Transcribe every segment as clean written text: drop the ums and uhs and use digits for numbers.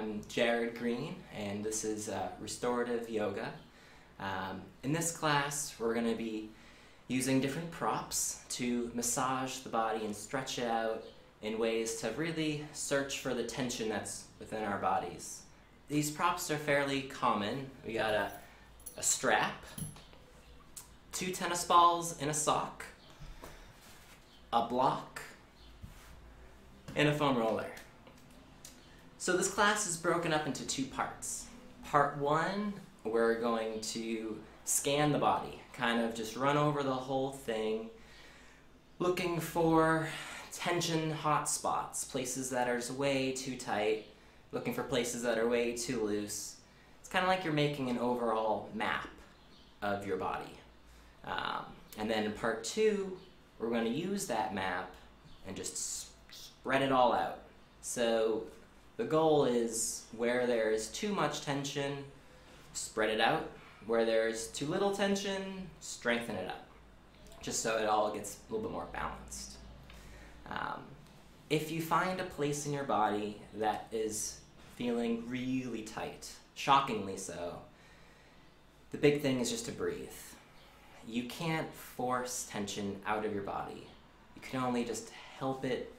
I'm Jared Green, and this is Restorative Yoga. In this class, we're going to be using different props to massage the body and stretch it out in ways to really search for the tension that's within our bodies. These props are fairly common. We got a strap, 2 tennis balls in a sock, a block, and a foam roller. So this class is broken up into 2 parts. Part 1, we're going to scan the body, kind of just run over the whole thing, looking for tension hot spots, places that are way too tight, looking for places that are way too loose. It's kind of like you're making an overall map of your body. And then in part 2, we're going to use that map and just spread it all out. So the goal is where there's too much tension, spread it out. Where there's too little tension, strengthen it up, just so it all gets a little bit more balanced. If you find a place in your body that is feeling really tight, shockingly so, the big thing is just to breathe. You can't force tension out of your body. You can only just help it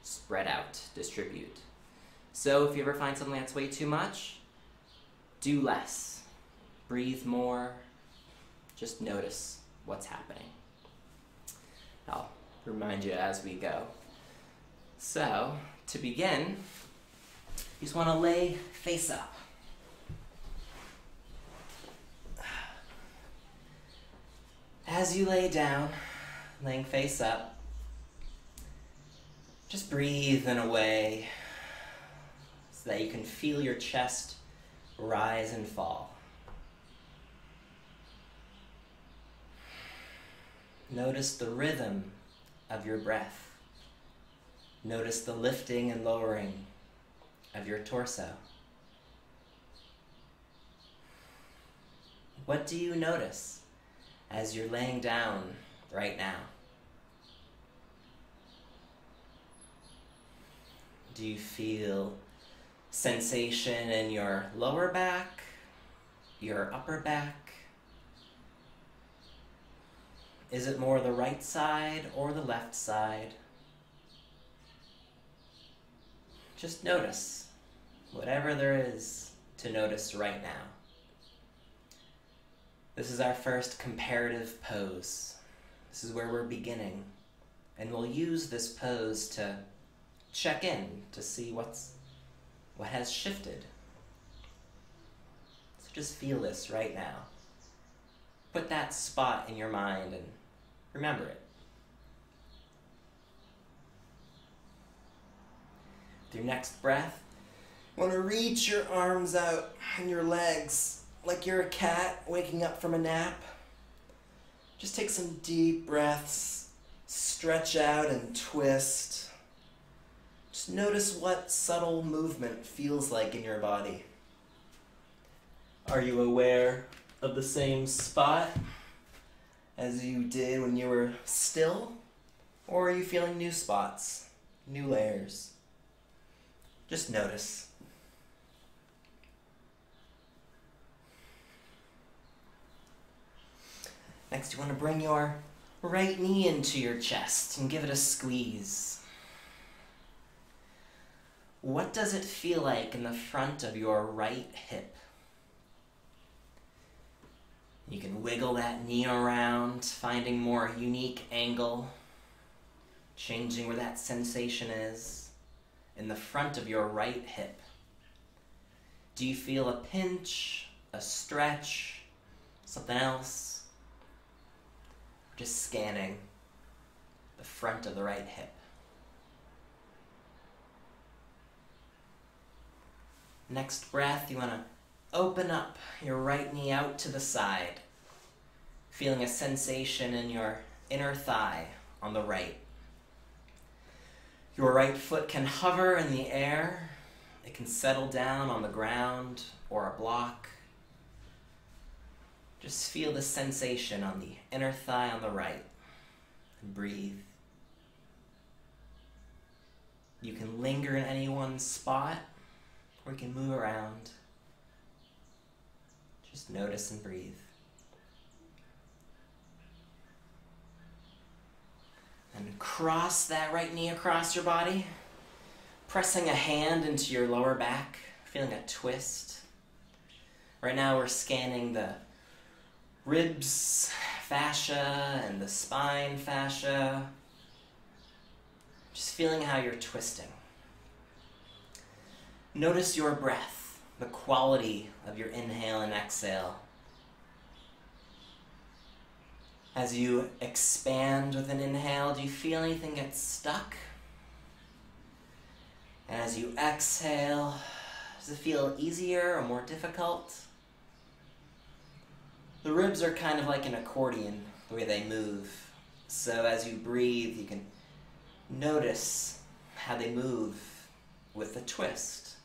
spread out, distribute. So if you ever find something that's way too much, do less. Breathe more. Just notice what's happening. I'll remind you as we go. So, to begin, you just want to lay face up. As you lay down, laying face up, just breathe in a way so that you can feel your chest rise and fall. Notice the rhythm of your breath. Notice the lifting and lowering of your torso. What do you notice as you're laying down right now? Do you feel sensation in your lower back, your upper back? Is it more the right side or the left side? Just notice whatever there is to notice right now. This is our first comparative pose. This is where we're beginning. And we'll use this pose to check in to see what has shifted. So just feel this right now. Put that spot in your mind and remember it. With your next breath, you want to reach your arms out and your legs like you're a cat waking up from a nap. Just take some deep breaths, stretch out and twist. Just notice what subtle movement feels like in your body. Are you aware of the same spot as you did when you were still? Or are you feeling new spots, new layers? Just notice. Next, you want to bring your right knee into your chest and give it a squeeze. What does it feel like in the front of your right hip? You can wiggle that knee around, finding more unique angle, changing where that sensation is in the front of your right hip. Do you feel a pinch, a stretch, something else? Just scanning the front of the right hip. Next breath, you want to open up your right knee out to the side, feeling a sensation in your inner thigh on the right. Your right foot can hover in the air. It can settle down on the ground or a block. Just feel the sensation on the inner thigh on the right and breathe. You can linger in any one spot We can move around. Just notice and breathe. And cross that right knee across your body, pressing a hand into your lower back, feeling a twist. Right now we're scanning the ribs fascia and the spine fascia. Just feeling how you're twisting. Notice your breath, the quality of your inhale and exhale. As you expand with an inhale, do you feel anything get stuck? And as you exhale, does it feel easier or more difficult? The ribs are kind of like an accordion, the way they move. So as you breathe, you can notice how they move with the twist.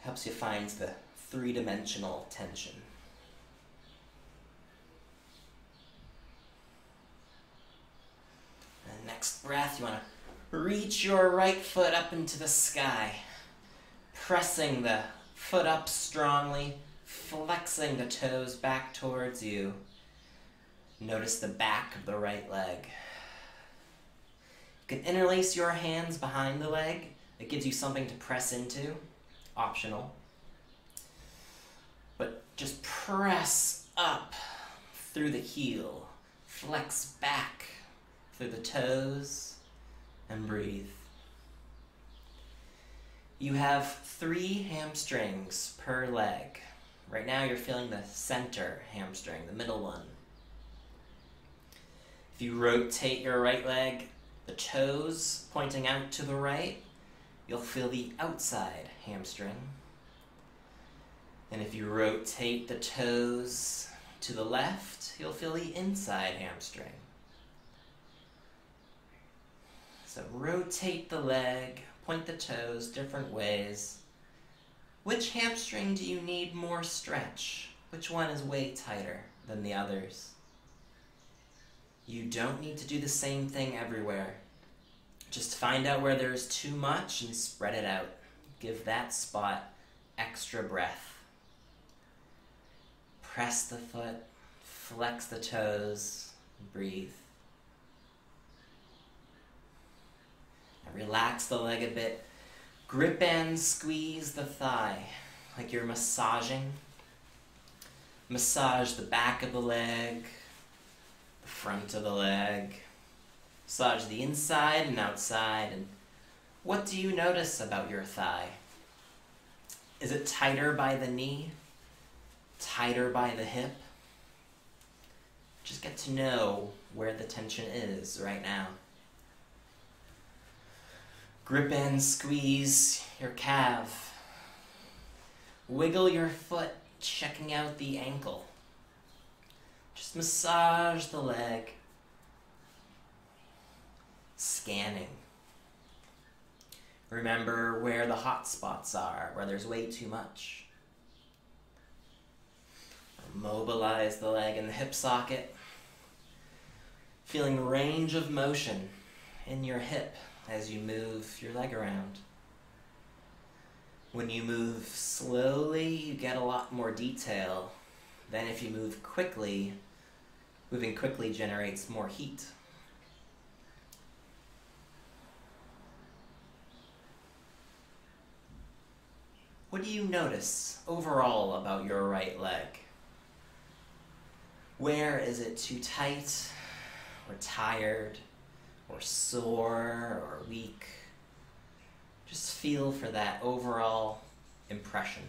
Helps you find the three-dimensional tension. And next breath, you want to reach your right foot up into the sky, pressing the foot up strongly, flexing the toes back towards you. Notice the back of the right leg. You can interlace your hands behind the leg. It gives you something to press into, optional. But just press up through the heel, flex back through the toes, and breathe. You have 3 hamstrings per leg. Right now you're feeling the center hamstring, the middle one. If you rotate your right leg, the toes pointing out to the right, you'll feel the outside hamstring. And if you rotate the toes to the left, you'll feel the inside hamstring. So rotate the leg, point the toes different ways. Which hamstring do you need more stretch? Which one is way tighter than the others? You don't need to do the same thing everywhere. Just find out where there's too much and spread it out. Give that spot extra breath. Press the foot, flex the toes, breathe. And relax the leg a bit. Grip and squeeze the thigh like you're massaging. Massage the back of the leg, the front of the leg. Massage the inside and outside. And what do you notice about your thigh? Is it tighter by the knee? Tighter by the hip? Just get to know where the tension is right now. Grip and squeeze your calf. Wiggle your foot, checking out the ankle. Just massage the leg. Scanning. Remember where the hot spots are, where there's way too much. Mobilize the leg in the hip socket. Feeling range of motion in your hip as you move your leg around. When you move slowly, you get a lot more detail than if you move quickly. Moving quickly generates more heat. What do you notice overall about your right leg? Where is it too tight, or tired, or sore, or weak? Just feel for that overall impression.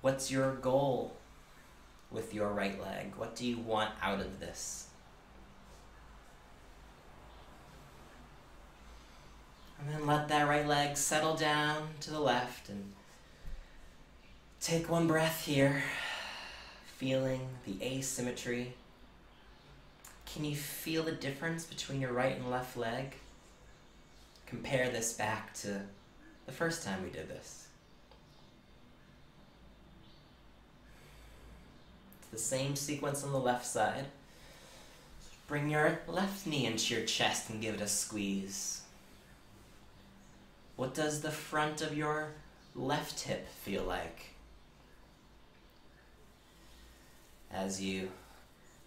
What's your goal with your right leg? What do you want out of this? And then let that right leg settle down to the left and take one breath here, feeling the asymmetry. Can you feel the difference between your right and left leg? Compare this back to the first time we did this. It's the same sequence on the left side. Bring your left knee into your chest and give it a squeeze. What does the front of your left hip feel like? As you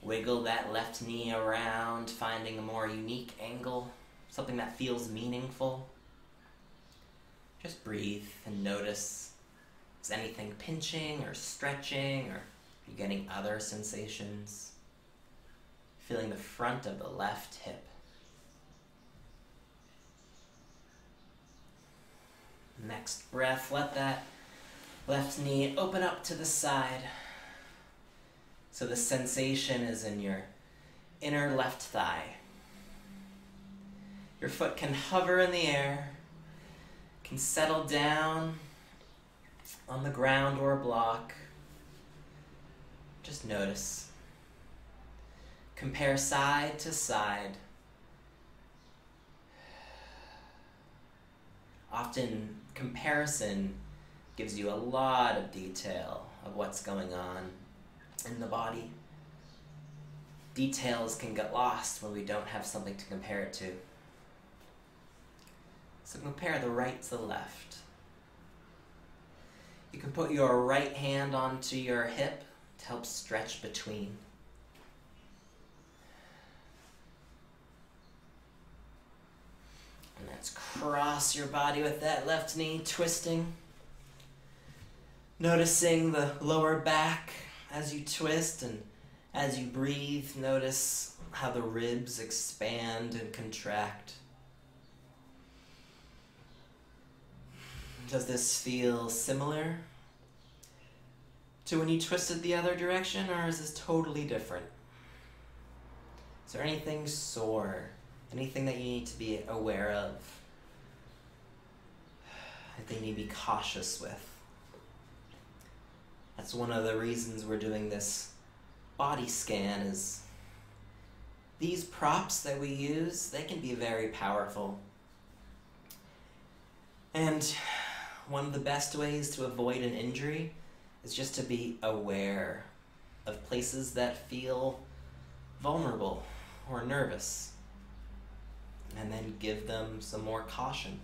wiggle that left knee around, finding a more unique angle, something that feels meaningful. Just breathe and notice, is anything pinching or stretching, or are you getting other sensations? Feeling the front of the left hip. Next breath, let that left knee open up to the side. So the sensation is in your inner left thigh. Your foot can hover in the air, can settle down on the ground or a block. Just notice. Compare side to side. Often comparison gives you a lot of detail of what's going on in the body. Details can get lost when we don't have something to compare it to. So compare the right to the left. You can put your right hand onto your hip to help stretch between. And let's cross your body with that left knee, twisting. Noticing the lower back as you twist, and as you breathe, notice how the ribs expand and contract. Does this feel similar to when you twisted the other direction, or is this totally different? Is there anything sore? Anything that you need to be aware of? I think you need to be cautious with. That's one of the reasons we're doing this body scan, is these props that we use, they can be very powerful. And one of the best ways to avoid an injury is just to be aware of places that feel vulnerable or nervous, and then give them some more caution.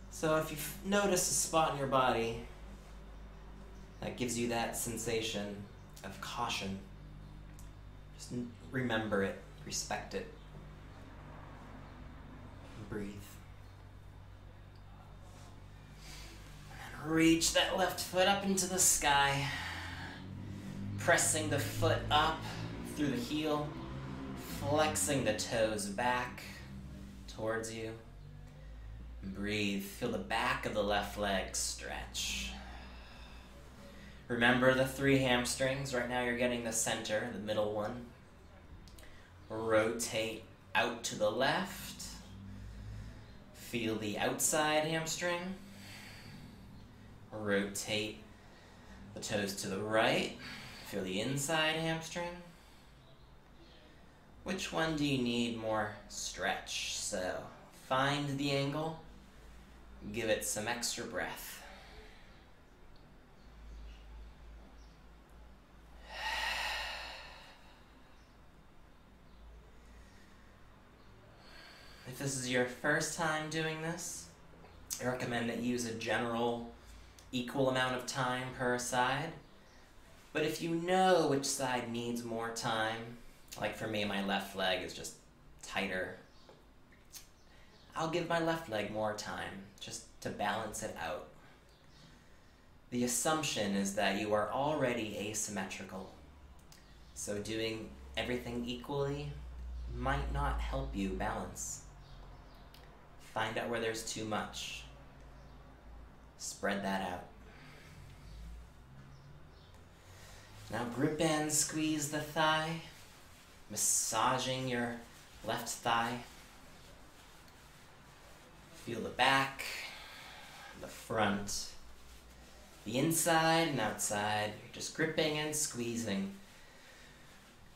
So if you notice a spot in your body that gives you that sensation of caution, just remember it, respect it, and breathe. And reach that left foot up into the sky, pressing the foot up through the heel, flexing the toes back towards you. And breathe, feel the back of the left leg stretch. Remember the 3 hamstrings. Right now you're getting the center, the middle one. Rotate out to the left. Feel the outside hamstring. Rotate the toes to the right. Feel the inside hamstring. Which one do you need more stretch? So find the angle. Give it some extra breath. If this is your first time doing this, I recommend that you use a general equal amount of time per side. But if you know which side needs more time, like for me, my left leg is just tighter, I'll give my left leg more time just to balance it out. The assumption is that you are already asymmetrical, so doing everything equally might not help you balance. Find out where there's too much. Spread that out. Now grip and squeeze the thigh, massaging your left thigh. Feel the back, the front, the inside and outside. You're just gripping and squeezing.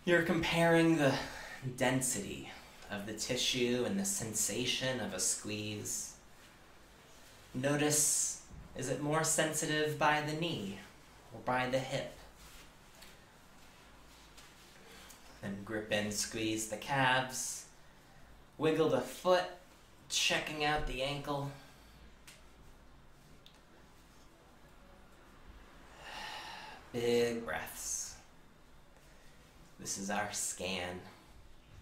You're comparing the density of the tissue and the sensation of a squeeze. Notice, is it more sensitive by the knee or by the hip? Then grip and squeeze the calves. Wiggle the foot checking out the ankle. Big breaths. This is our scan,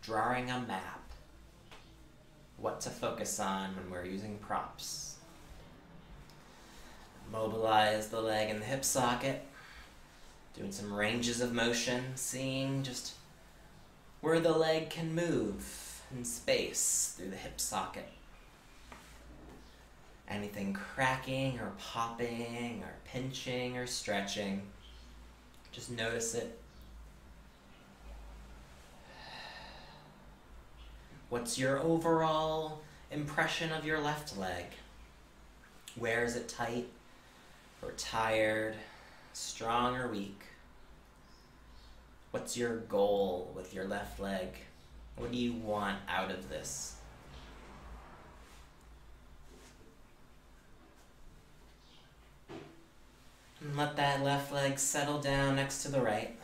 drawing a map. What to focus on when we're using props. Mobilize the leg in the hip socket. Doing some ranges of motion, seeing just where the leg can move in space through the hip socket. Anything cracking or popping or pinching or stretching, just notice it. What's your overall impression of your left leg? Where is it tight or tired, strong or weak? What's your goal with your left leg? What do you want out of this? And let that left leg settle down next to the right.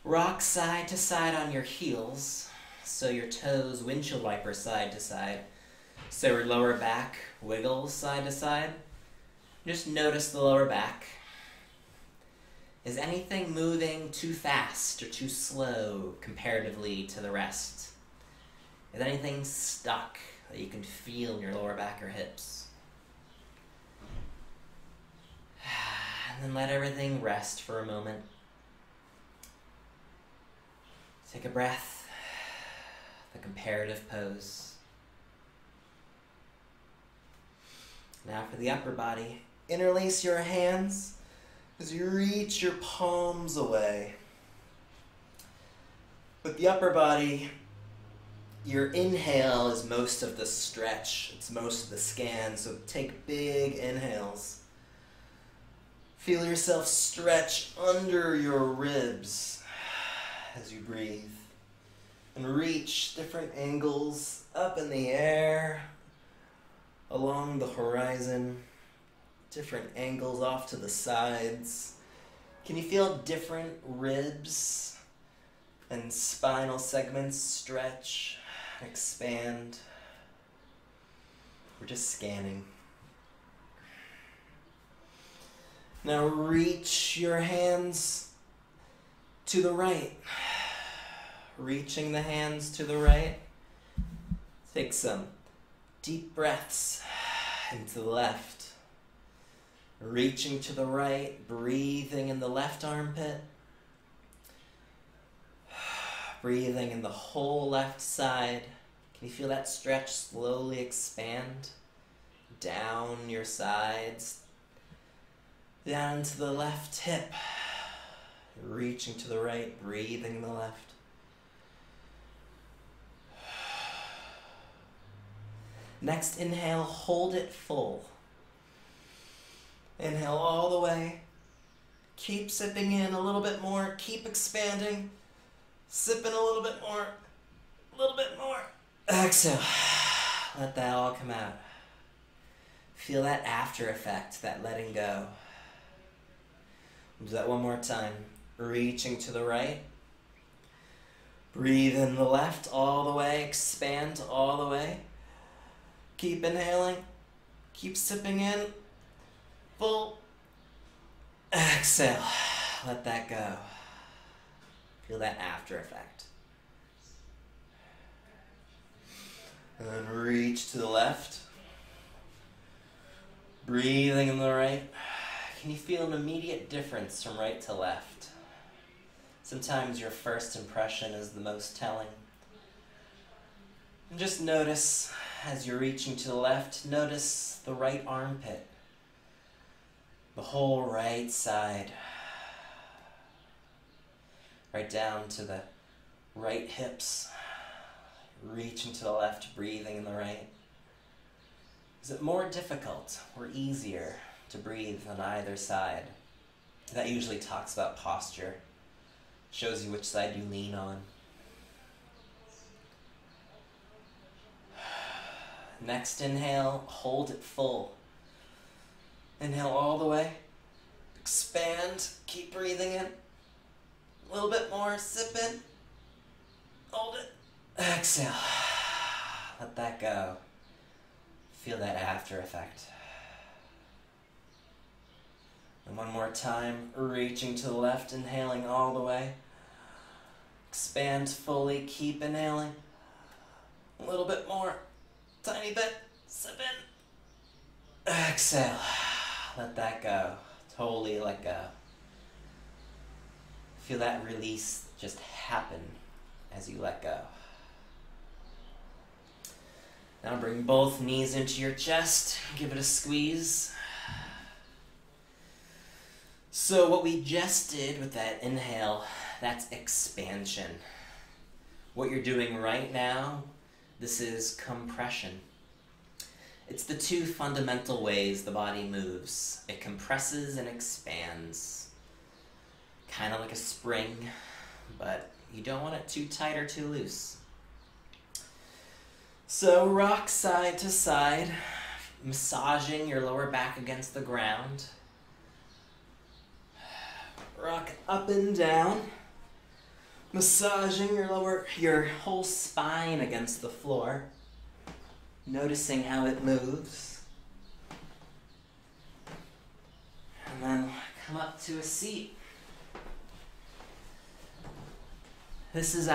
Rock side to side on your heels, so your toes windshield wiper side to side. So your lower back wiggles side to side. Just notice the lower back. Is anything moving too fast or too slow comparatively to the rest? Is anything stuck that you can feel in your lower back or hips? And then let everything rest for a moment. Take a breath. The comparative pose. Now for the upper body. Interlace your hands as you reach your palms away. With the upper body, your inhale is most of the stretch. It's most of the scan, so take big inhales. Feel yourself stretch under your ribs as you breathe. And reach different angles up in the air, along the horizon, different angles off to the sides. Can you feel different ribs and spinal segments stretch, expand? We're just scanning. Now reach your hands to the right. Reaching the hands to the right. Take some deep breaths into the left. Reaching to the right, breathing in the left armpit. Breathing in the whole left side. Can you feel that stretch slowly expand down your sides? Down to the left hip. Reaching to the right, breathing in the left. Next inhale, hold it full. Inhale all the way. Keep sipping in a little bit more. Keep expanding. Sipping a little bit more. A little bit more. Exhale. Let that all come out. Feel that after effect, that letting go. We'll do that one more time. Reaching to the right. Breathe in the left all the way. Expand all the way. Keep inhaling. Keep sipping in. Full. Exhale. Let that go. Feel that after effect. And then reach to the left. Breathing in the right. Can you feel an immediate difference from right to left? Sometimes your first impression is the most telling. And just notice, as you're reaching to the left, notice the right armpit. The whole right side. Right down to the right hips. Reaching to the left, breathing in the right. Is it more difficult or easier to breathe on either side? That usually talks about posture. Shows you which side you lean on. Next inhale, hold it full. Inhale all the way. Expand, keep breathing in. A little bit more, sip in. Hold it. Exhale. Let that go. Feel that after effect. And one more time, reaching to the left, inhaling all the way. Expand fully, keep inhaling. A little bit more, tiny bit, sip in. Exhale, let that go, totally let go. Feel that release just happen as you let go. Now bring both knees into your chest, give it a squeeze. So what we just did with that inhale, that's expansion. What you're doing right now, this is compression. It's the two fundamental ways the body moves. It compresses and expands. Kind of like a spring, but you don't want it too tight or too loose. So rock side to side, massaging your lower back against the ground. Rock up and down, massaging your whole spine against the floor, noticing how it moves. And then come up to a seat. This is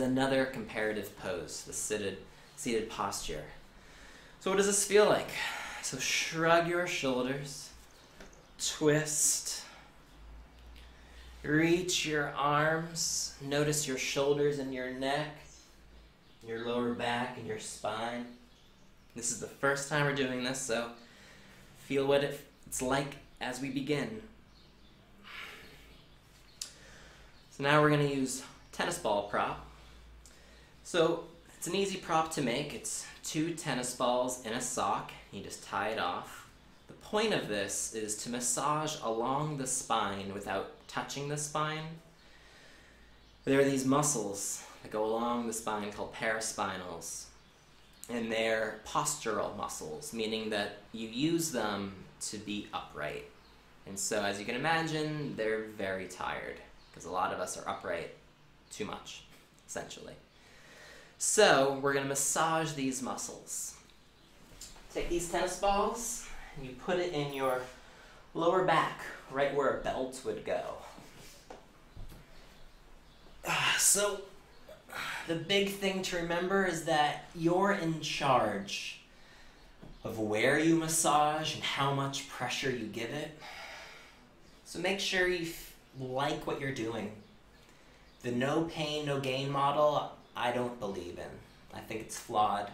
another comparative pose, the seated posture. So what does this feel like? So shrug your shoulders, twist, reach your arms, notice your shoulders and your neck, your lower back and your spine. This is the first time we're doing this, so feel what it's like as we begin. So now we're going to use tennis ball prop. So it's an easy prop to make. It's 2 tennis balls in a sock. You just tie it off. The point of this is to massage along the spine without touching the spine. There are these muscles that go along the spine called paraspinals. And they're postural muscles, meaning that you use them to be upright. And so as you can imagine, they're very tired, because a lot of us are upright too much, essentially. So we're going to massage these muscles. Take these tennis balls and you put it in your lower back, right where a belt would go. So the big thing to remember is that you're in charge of where you massage and how much pressure you give it. So make sure you like what you're doing. The no pain, no gain model, I don't believe in. I think it's flawed.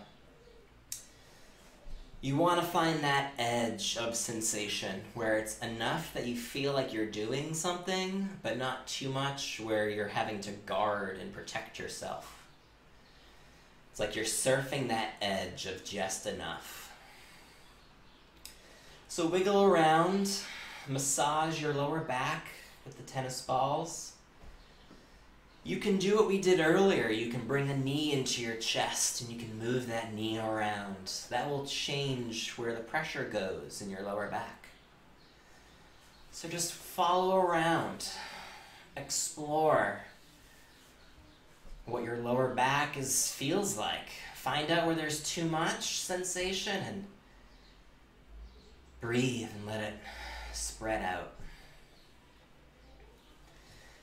You want to find that edge of sensation where it's enough that you feel like you're doing something, but not too much where you're having to guard and protect yourself. It's like you're surfing that edge of just enough. So wiggle around, massage your lower back with the tennis balls. You can do what we did earlier. You can bring a knee into your chest and you can move that knee around. That will change where the pressure goes in your lower back. So just follow around, explore what your lower back feels like. Find out where there's too much sensation and breathe and let it spread out.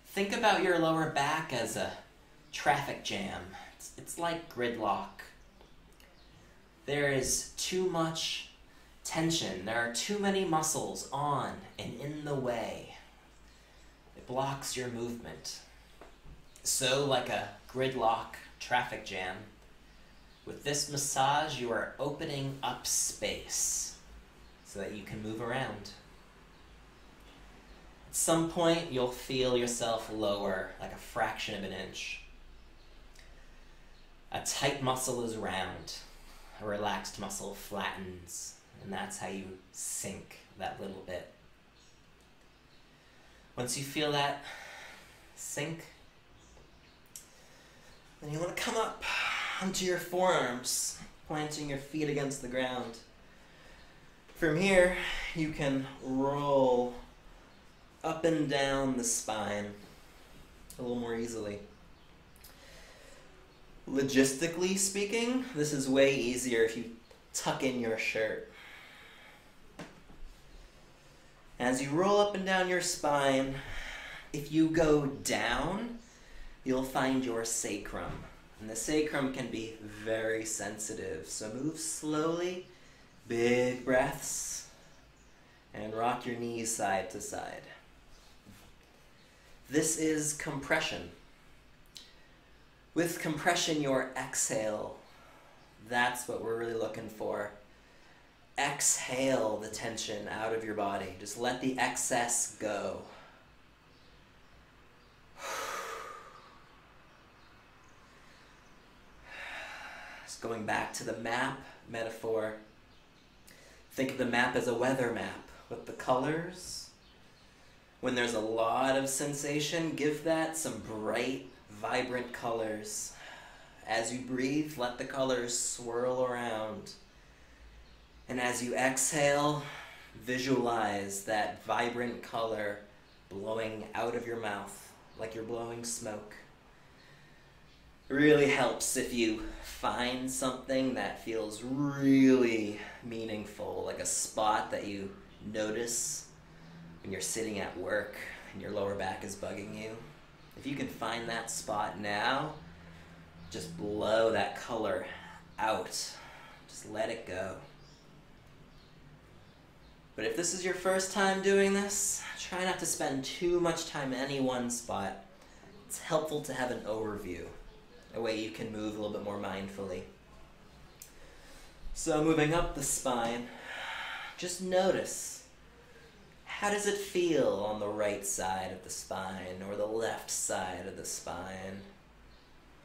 Think about your lower back as a traffic jam. It's like gridlock. There is too much tension. There are too many muscles on and in the way. It blocks your movement. So like a gridlock traffic jam, with this massage you are opening up space so that you can move around. At some point, you'll feel yourself lower, like a fraction of an inch. A tight muscle is round. A relaxed muscle flattens, and that's how you sink that little bit. Once you feel that sink, then you want to come up onto your forearms, planting your feet against the ground. From here, you can roll up and down the spine a little more easily. Logistically speaking, this is way easier if you tuck in your shirt. As you roll up and down your spine, if you go down, you'll find your sacrum. And the sacrum can be very sensitive. So move slowly, big breaths, and rock your knees side to side. This is compression. With compression, your exhale, that's what we're really looking for. Exhale the tension out of your body. Just let the excess go. Just going back to the map metaphor. Think of the map as a weather map with the colors. When there's a lot of sensation, give that some bright, vibrant colors. As you breathe, let the colors swirl around. And as you exhale, visualize that vibrant color blowing out of your mouth like you're blowing smoke. It really helps if you find something that feels really meaningful, like a spot that you notice when you're sitting at work and your lower back is bugging you. If you can find that spot now, just blow that color out. Just let it go. But if this is your first time doing this, try not to spend too much time in any one spot. It's helpful to have an overview, a way you can move a little bit more mindfully. So moving up the spine, just notice, how does it feel on the right side of the spine or the left side of the spine?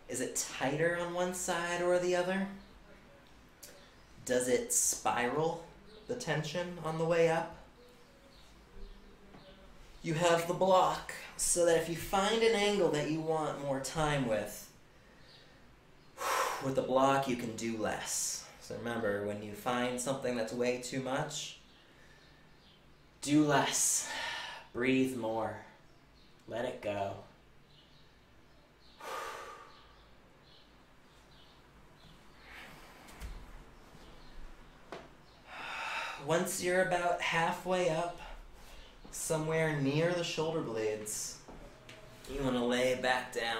Is it tighter on one side or the other? Does it spiral the tension on the way up? You have the block, so that if you find an angle that you want more time with the block you can do less. So remember, when you find something that's way too much, do less. Breathe more. Let it go. Once you're about halfway up, somewhere near the shoulder blades, you want to lay back down.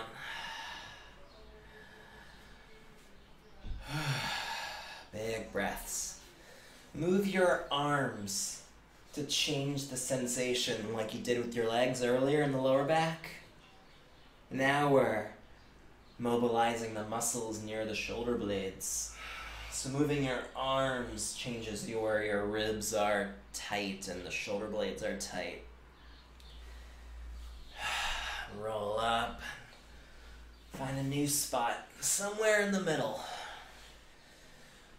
Big breaths. Move your arms to change the sensation like you did with your legs earlier in the lower back. Now we're mobilizing the muscles near the shoulder blades. So moving your arms changes your ribs are tight and the shoulder blades are tight. Roll up. Find a new spot somewhere in the middle.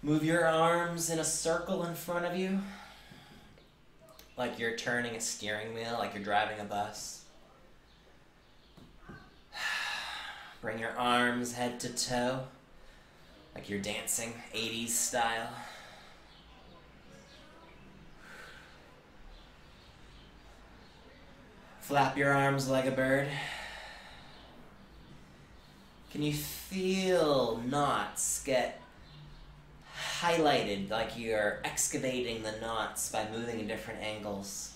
Move your arms in a circle in front of you, like you're turning a steering wheel, like you're driving a bus. Bring your arms head to toe, like you're dancing 80s style. Flap your arms like a bird. Can you feel knots get highlighted, like you're excavating the knots by moving in different angles?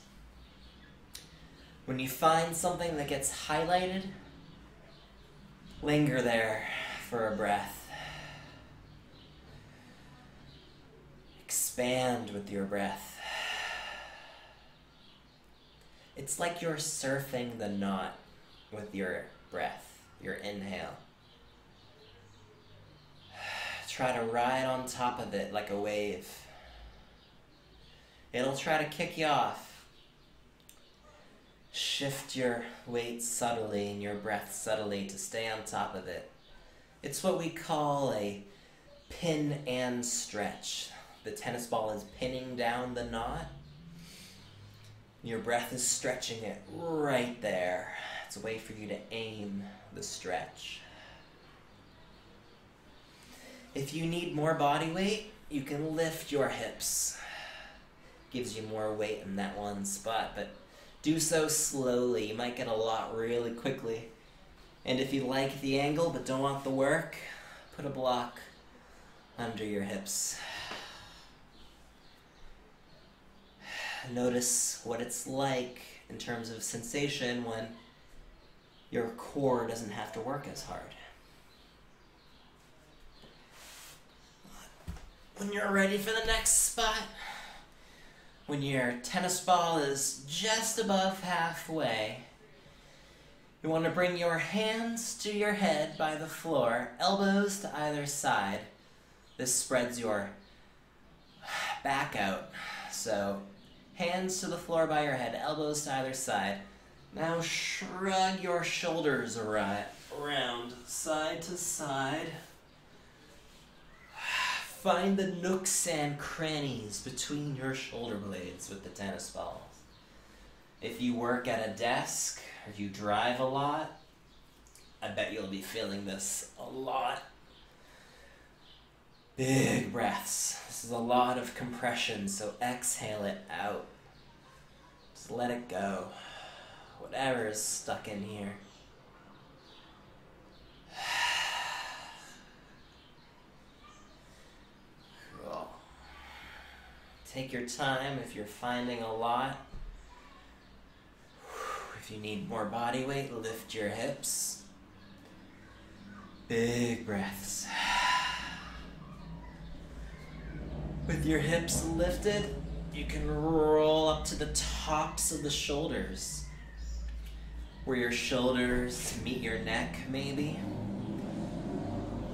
When you find something that gets highlighted, linger there for a breath. Expand with your breath. It's like you're surfing the knot with your breath, your inhale. Try to ride on top of it like a wave. It'll try to kick you off. Shift your weight subtly and your breath subtly to stay on top of it. It's what we call a pin and stretch. The tennis ball is pinning down the knot. Your breath is stretching it right there. It's a way for you to aim the stretch. If you need more body weight, you can lift your hips. Gives you more weight in that one spot, but do so slowly. You might get a lot really quickly. And if you like the angle but don't want the work, put a block under your hips. Notice what it's like in terms of sensation when your core doesn't have to work as hard. When you're ready for the next spot, when your tennis ball is just above halfway, you want to bring your hands to your head by the floor, elbows to either side. This spreads your back out. So, hands to the floor by your head, elbows to either side. Now shrug your shoulders around, side to side. Find the nooks and crannies between your shoulder blades with the tennis balls. If you work at a desk or you drive a lot, I bet you'll be feeling this a lot. Big breaths. This is a lot of compression, so exhale it out. Just let it go. Whatever is stuck in here. Cool. Take your time if you're finding a lot. If you need more body weight, lift your hips. Big breaths. With your hips lifted, you can roll up to the tops of the shoulders, where your shoulders meet your neck, maybe.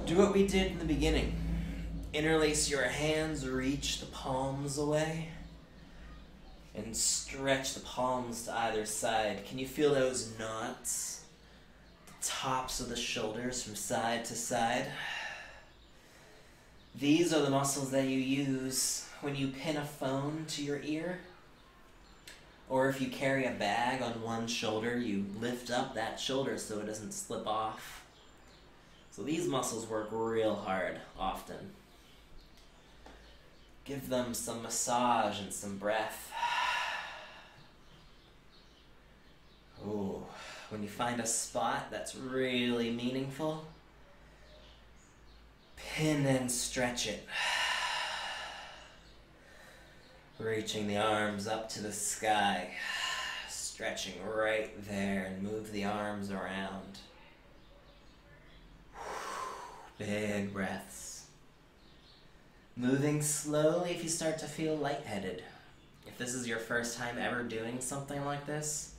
Do what we did in the beginning. Interlace your hands, reach the palms away, and stretch the palms to either side. Can you feel those knots? The tops of the shoulders from side to side. These are the muscles that you use when you pin a phone to your ear. Or if you carry a bag on one shoulder, you lift up that shoulder so it doesn't slip off. So these muscles work real hard often. Give them some massage and some breath. Ooh, when you find a spot that's really meaningful, pin and stretch it. Reaching the arms up to the sky, stretching right there, and move the arms around. Big breaths. Moving slowly if you start to feel lightheaded. If this is your first time ever doing something like this,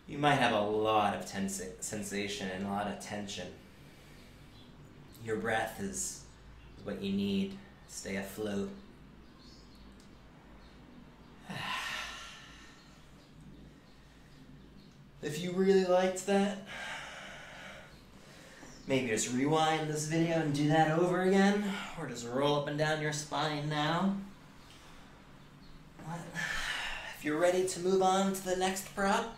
you might have a lot of sensation and a lot of tension. Your breath is what you need to stay afloat. If you really liked that, maybe just rewind this video and do that over again, or just roll up and down your spine now. If you're ready to move on to the next prop,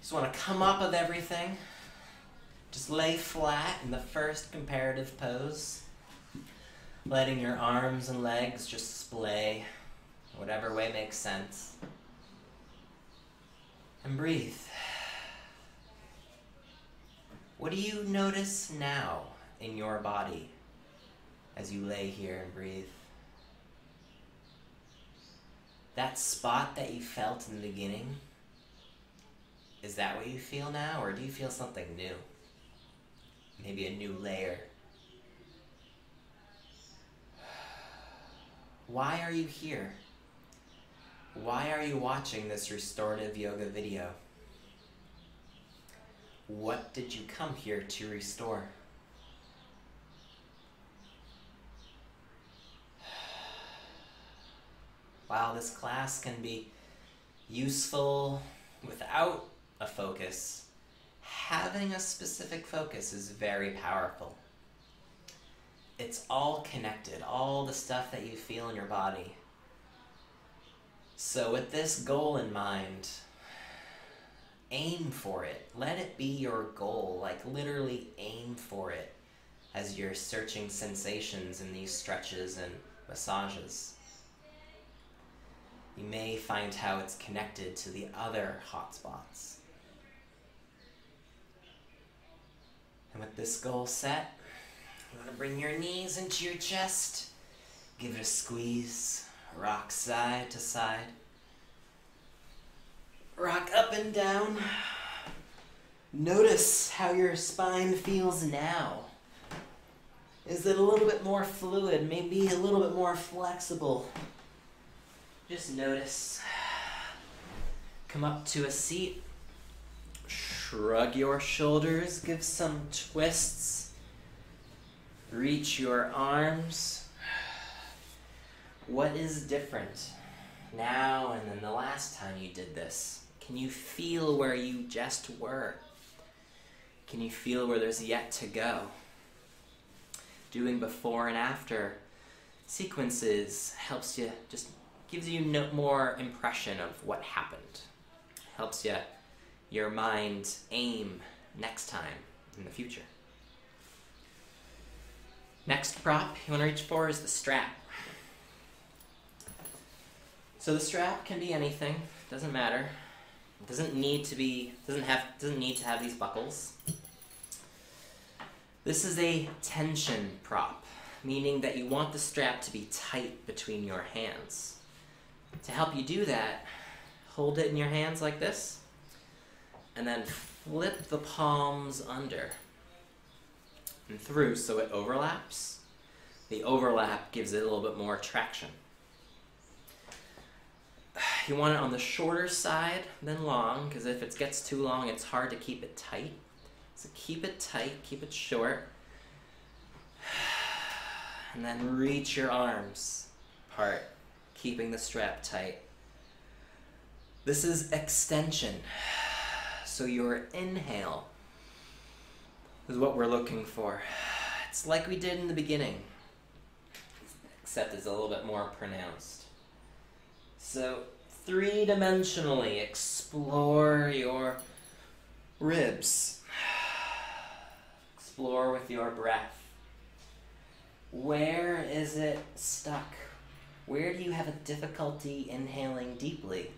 just want to come up with everything. Just lay flat in the first comparative pose, letting your arms and legs just splay, whatever way makes sense. And breathe. What do you notice now in your body as you lay here and breathe? That spot that you felt in the beginning, is that what you feel now, or do you feel something new? Maybe a new layer. Why are you here? Why are you watching this restorative yoga video? What did you come here to restore? While this class can be useful without a focus, having a specific focus is very powerful. It's all connected, all the stuff that you feel in your body. So with this goal in mind, aim for it. Let it be your goal, like literally aim for it as you're searching sensations in these stretches and massages. You may find how it's connected to the other hot spots. And with this goal set, you want to bring your knees into your chest, give it a squeeze, Rock side to side. Rock up and down. Notice how your spine feels now. Is it a little bit more fluid, maybe a little bit more flexible? Just notice. Come up to a seat. Shrug your shoulders, give some twists. Reach your arms. What is different now and then the last time you did this? Can you feel where you just were? Can you feel where there's yet to go? Doing before and after sequences helps you, just gives you no more impression of what happened. Helps your mind aim next time in the future. Next prop you want to reach for is the strap. So the strap can be anything, doesn't matter. It doesn't need to have these buckles. This is a tension prop, meaning that you want the strap to be tight between your hands. To help you do that, hold it in your hands like this, and then flip the palms under and through so it overlaps. The overlap gives it a little bit more traction. You want it on the shorter side than long, because if it gets too long, it's hard to keep it tight. So keep it tight, keep it short. And then reach your arms apart, keeping the strap tight. This is extension. So your inhale is what we're looking for. It's like we did in the beginning, except it's a little bit more pronounced. So three-dimensionally explore your ribs. Explore with your breath. Where is it stuck? Where do you have a difficulty inhaling deeply?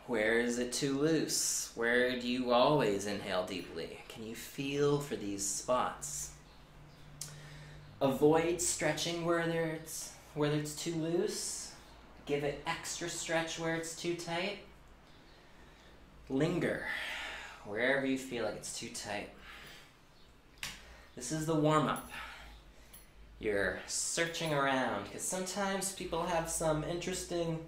Where is it too loose? Where do you always inhale deeply? Can you feel for these spots? Avoid stretching where it's too loose. Give it extra stretch where it's too tight. Linger wherever you feel like it's too tight. This is the warm-up. You're searching around, because sometimes people have some interesting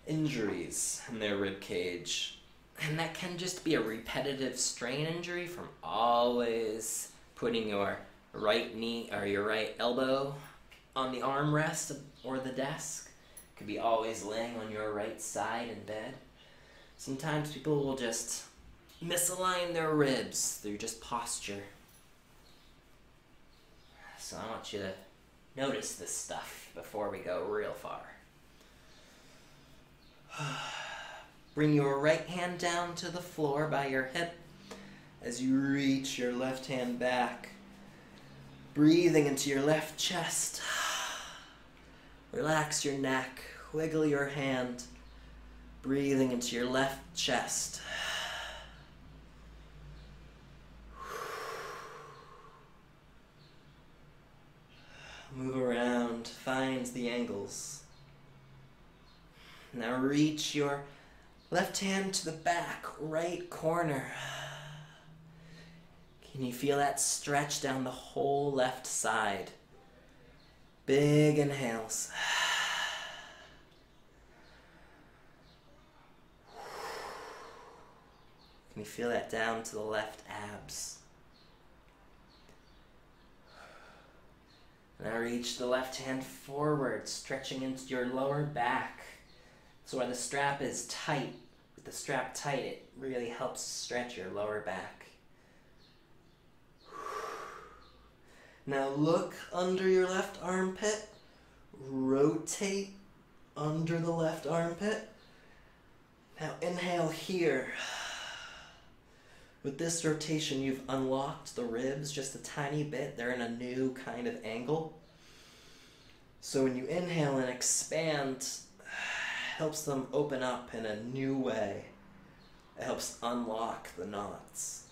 injuries in their rib cage, and that can just be a repetitive strain injury from always putting your right knee or your right elbow on the armrest or the desk. Could be always laying on your right side in bed. Sometimes people will just misalign their ribs through just posture. So I want you to notice this stuff before we go real far. Bring your right hand down to the floor by your hip as you reach your left hand back, breathing into your left chest. Relax your neck, wiggle your hand, breathing into your left chest. Move around, find the angles. Now reach your left hand to the back right corner. Can you feel that stretch down the whole left side? Big inhales. Can you feel that down to the left abs? Now reach the left hand forward, stretching into your lower back. So where the strap is tight, with the strap tight, it really helps stretch your lower back. Now look under your left armpit, rotate under the left armpit. Now inhale here. With this rotation, you've unlocked the ribs just a tiny bit. They're in a new kind of angle. So when you inhale and expand, helps them open up in a new way. It helps unlock the knots.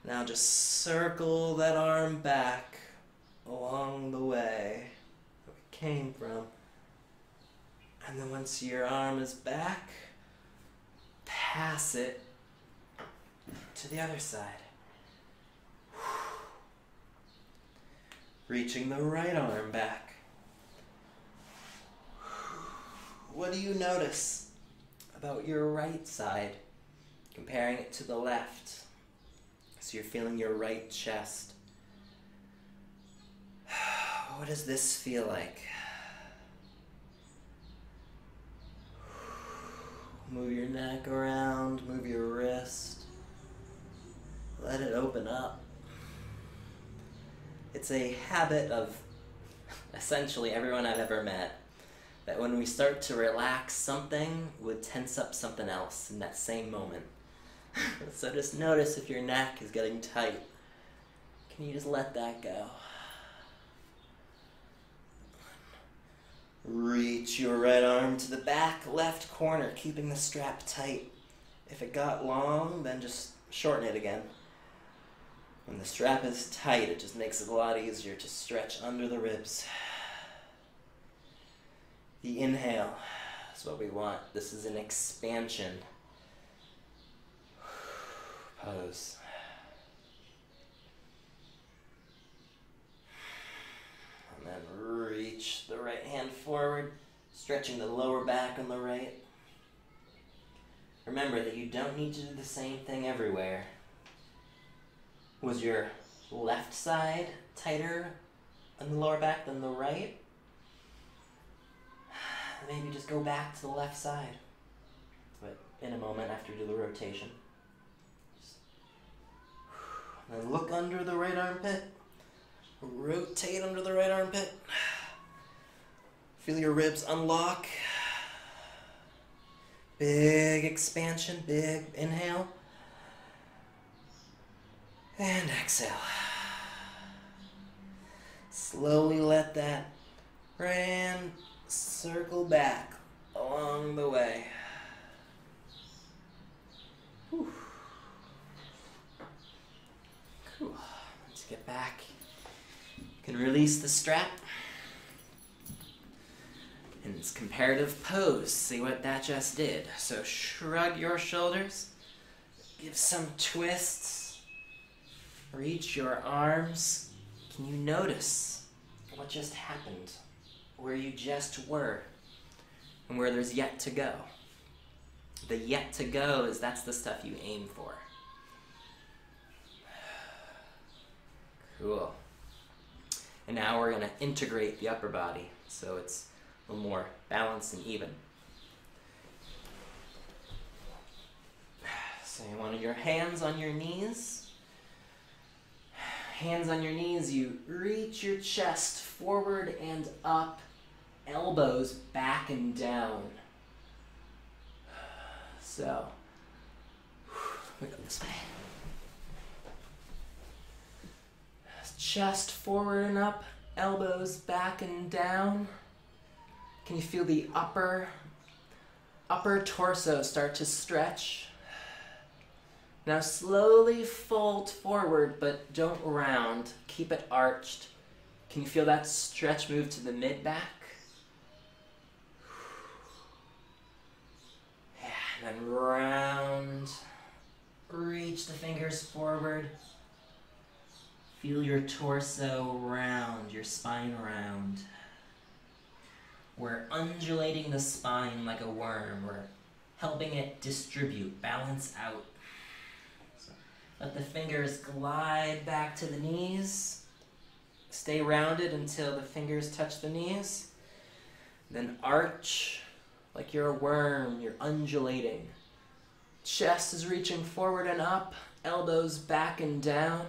Now just circle that arm back along the way. came from. And then once your arm is back, pass it to the other side. Reaching the right arm back. What do you notice about your right side, comparing it to the left? So you're feeling your right chest. What does this feel like? Move your neck around, move your wrist. Let it open up. It's a habit of essentially everyone I've ever met, that when we start to relax, something would tense up something else in that same moment. So just notice if your neck is getting tight. Can you just let that go? Reach your right arm to the back left corner, keeping the strap tight. If it got long, then just shorten it again. When the strap is tight, it just makes it a lot easier to stretch under the ribs. The inhale is what we want. This is an expansion pose. And then reach the right hand forward, stretching the lower back on the right. Remember that you don't need to do the same thing everywhere. Was your left side tighter on the lower back than the right? Maybe just go back to the left side. But in a moment after you do the rotation. Then look under the right armpit. Rotate under the right armpit. Feel your ribs unlock. Big expansion, big inhale. And exhale. Slowly let that right hand circle back along the way. Whew. Cool. Let's get back. You can release the strap. In this comparative pose, see what that just did. So shrug your shoulders, give some twists. Reach your arms. Can you notice what just happened? Where you just were and where there's yet to go. The yet to go that's the stuff you aim for. Cool. And now we're going to integrate the upper body so it's a little more balanced and even. So you want your hands on your knees. Hands on your knees, you reach your chest forward and up, elbows back and down. So, we go this way. Chest forward and up, elbows back and down. Can you feel the upper torso start to stretch? Now slowly fold forward, but don't round. Keep it arched. Can you feel that stretch move to the mid-back? Yeah, and then round. Reach the fingers forward. Feel your torso round, your spine round. We're undulating the spine like a worm. We're helping it distribute, balance out. Let the fingers glide back to the knees. Stay rounded until the fingers touch the knees. Then arch like you're a worm, you're undulating. Chest is reaching forward and up, elbows back and down.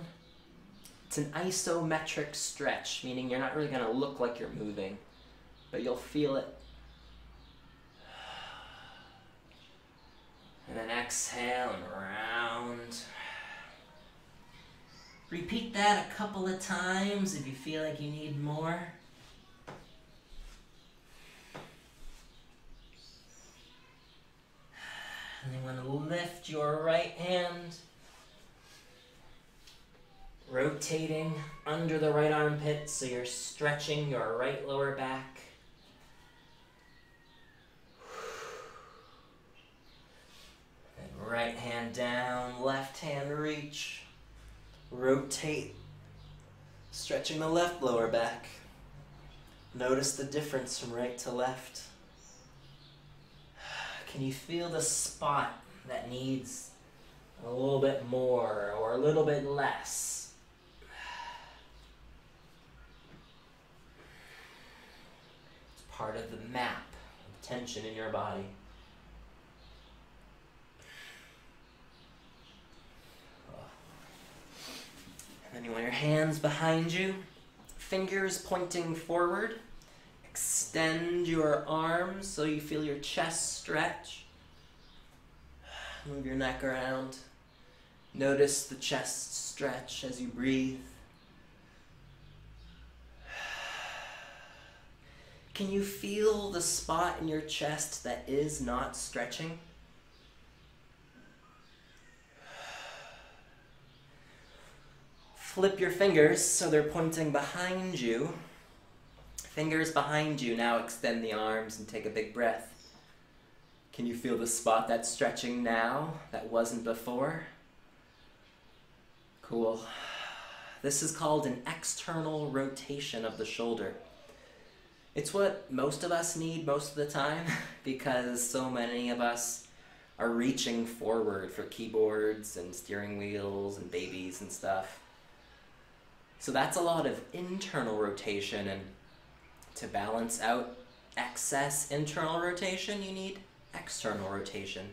It's an isometric stretch, meaning you're not really going to look like you're moving, but you'll feel it. And then exhale and round. Repeat that a couple of times if you feel like you need more. And you want to lift your right hand, rotating under the right armpit so you're stretching your right lower back. rotate, stretching the left lower back. Notice the difference from right to left. Can you feel the spot that needs a little bit more or a little bit less? It's part of the map of tension in your body. And then you want your hands behind you, fingers pointing forward. Extend your arms so you feel your chest stretch. Move your neck around. Notice the chest stretch as you breathe. Can you feel the spot in your chest that is not stretching? Flip your fingers so they're pointing behind you. Fingers behind you. Now extend the arms and take a big breath. Can you feel the spot that's stretching now that wasn't before? Cool. This is called an external rotation of the shoulder. It's what most of us need most of the time because so many of us are reaching forward for keyboards and steering wheels and babies and stuff. So that's a lot of internal rotation, and to balance out excess internal rotation, you need external rotation.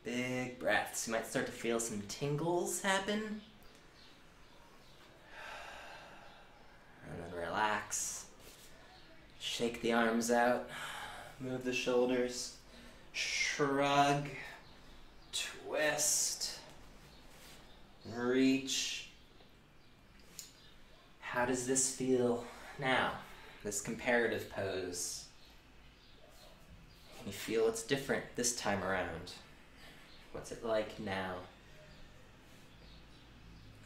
Big breaths. You might start to feel some tingles happen. And then relax. Shake the arms out. Move the shoulders. Shrug. Twist. Reach. How does this feel now, this comparative pose? Can you feel it's different this time around? What's it like now?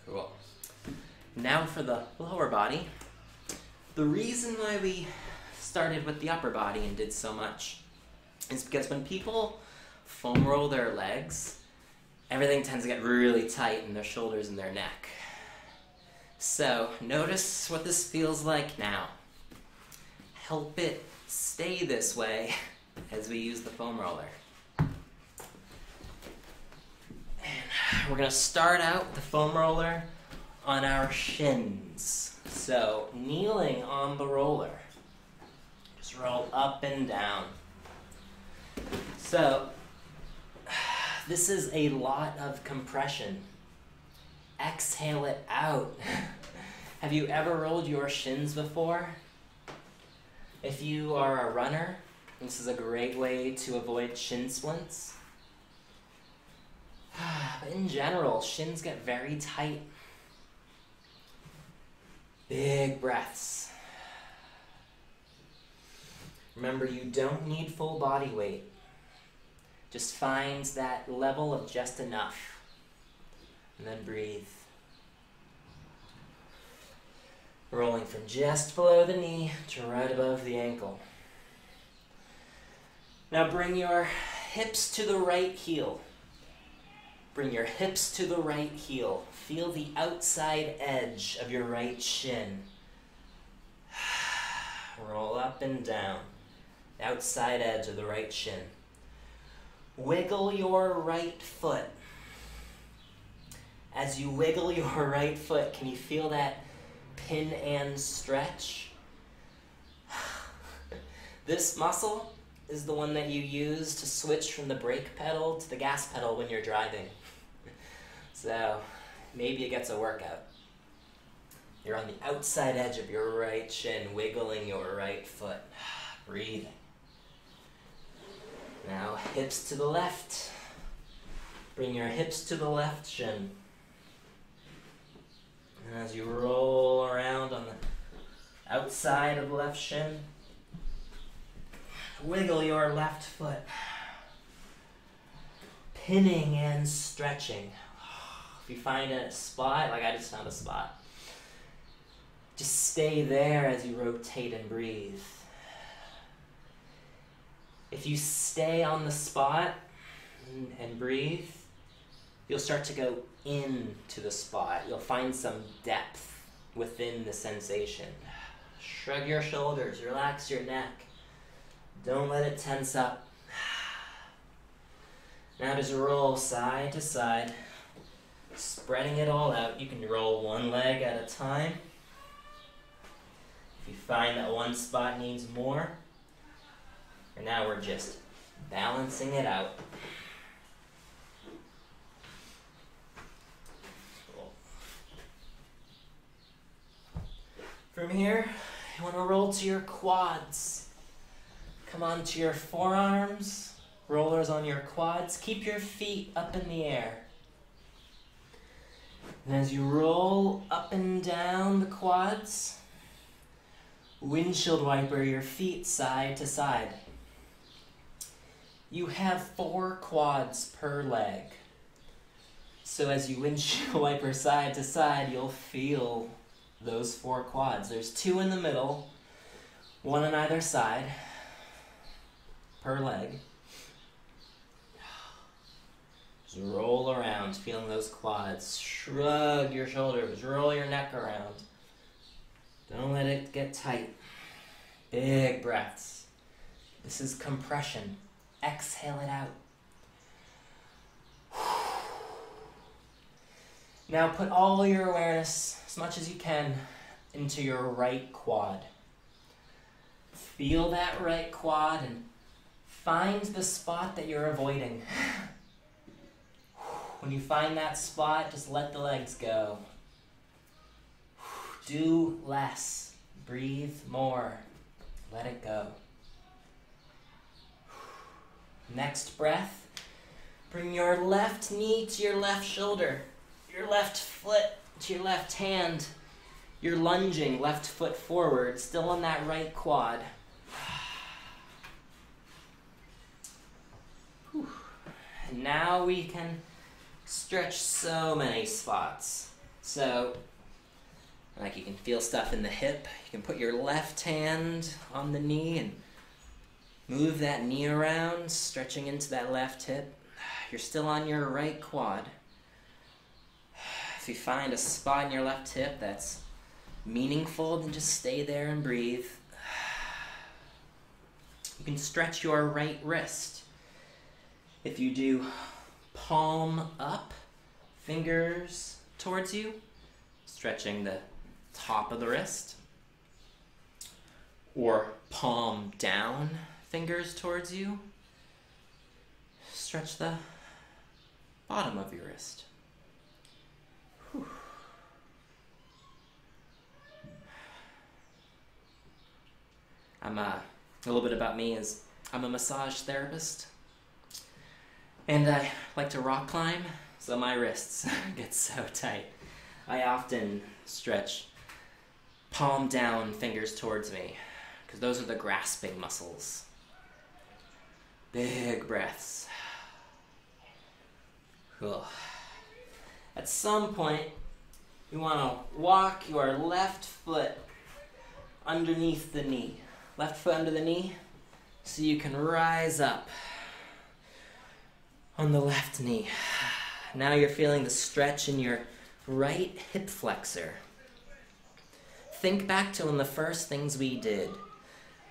Cool. Now for the lower body. The reason why we started with the upper body and did so much is because when people foam roll their legs, everything tends to get really tight in their shoulders and their neck. So notice what this feels like now. Help it stay this way as we use the foam roller. And we're gonna start out with the foam roller on our shins. So kneeling on the roller, just roll up and down. So this is a lot of compression. Exhale it out. Have you ever rolled your shins before? If you are a runner, this is a great way to avoid shin splints. But in general, shins get very tight. Big breaths. Remember, you don't need full body weight. Just find that level of just enough. And then breathe. Rolling from just below the knee to right above the ankle. Now bring your hips to the right heel. Bring your hips to the right heel. Feel the outside edge of your right shin. Roll up and down. The outside edge of the right shin. Wiggle your right foot. As you wiggle your right foot, can you feel that pin and stretch? This muscle is the one that you use to switch from the brake pedal to the gas pedal when you're driving. So maybe it gets a workout. You're on the outside edge of your right shin, wiggling your right foot. Breathing. Now hips to the left. Bring your hips to the left shin. And as you roll around on the outside of the left shin, wiggle your left foot. Pinning and stretching. If you find a spot, like I just found a spot, just stay there as you rotate and breathe. If you stay on the spot and breathe, you'll start to go into the spot. You'll find some depth within the sensation. Shrug your shoulders, relax your neck. Don't let it tense up. Now just roll side to side, spreading it all out. You can roll one leg at a time. If you find that one spot needs more, and now we're just balancing it out. Cool. From here, you want to roll to your quads. Come on to your forearms, rollers on your quads. Keep your feet up in the air. And as you roll up and down the quads, windshield wiper your feet side to side. You have 4 quads per leg. So as you windshield wiper side to side, you'll feel those 4 quads. There's 2 in the middle, 1 on either side per leg. Just roll around, feeling those quads. Shrug your shoulders, roll your neck around. Don't let it get tight. Big breaths. This is compression. Exhale it out. Now put all your awareness, as much as you can, into your right quad. Feel that right quad and find the spot that you're avoiding. When you find that spot, just let the legs go. Do less. Breathe more. Let it go. Next breath, bring your left knee to your left shoulder, your left foot to your left hand. You're lunging left foot forward, still on that right quad. And now we can stretch so many spots. So, like you can feel stuff in the hip. You can put your left hand on the knee and move that knee around, stretching into that left hip. You're still on your right quad. If you find a spot in your left hip that's meaningful, then just stay there and breathe. You can stretch your right wrist. If you do palm up, fingers towards you, stretching the top of the wrist, or palm down, fingers towards you, stretch the bottom of your wrist. Whew. A little bit about me is I'm a massage therapist, and I like to rock climb, so my wrists get so tight. I often stretch palm down, fingers towards me, because those are the grasping muscles. Big breaths. Cool. At some point, you want to walk your left foot underneath the knee. Left foot under the knee, so you can rise up on the left knee. Now you're feeling the stretch in your right hip flexor. Think back to one of the first things we did.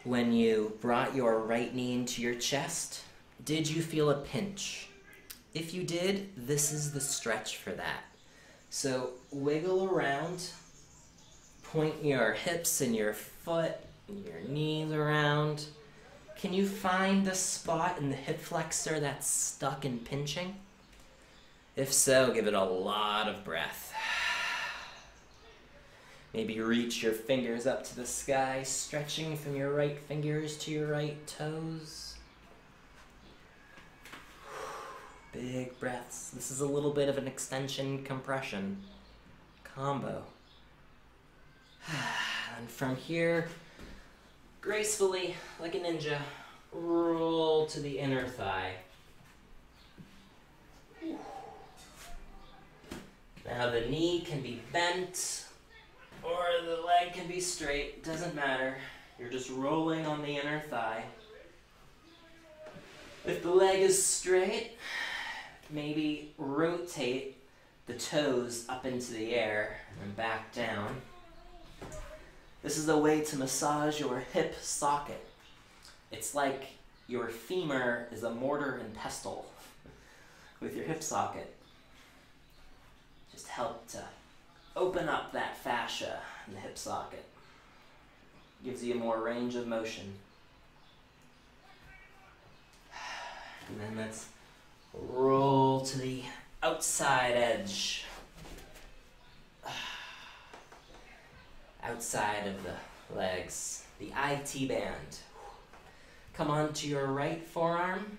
When you brought your right knee into your chest, did you feel a pinch? If you did, this is the stretch for that. So wiggle around, point your hips and your foot and your knees around. Can you find the spot in the hip flexor that's stuck and pinching? If so, give it a lot of breath. Maybe reach your fingers up to the sky, stretching from your right fingers to your right toes. Big breaths. This is a little bit of an extension compression combo. And from here, gracefully, like a ninja, roll to the inner thigh. Now the knee can be bent, or the leg can be straight, doesn't matter. You're just rolling on the inner thigh. If the leg is straight, maybe rotate the toes up into the air and back down. This is a way to massage your hip socket. It's like your femur is a mortar and pestle with your hip socket. Just help to open up that fascia in the hip socket. Gives you more range of motion. And then let's roll to the outside edge. Outside of the legs. The IT band. Come onto your right forearm.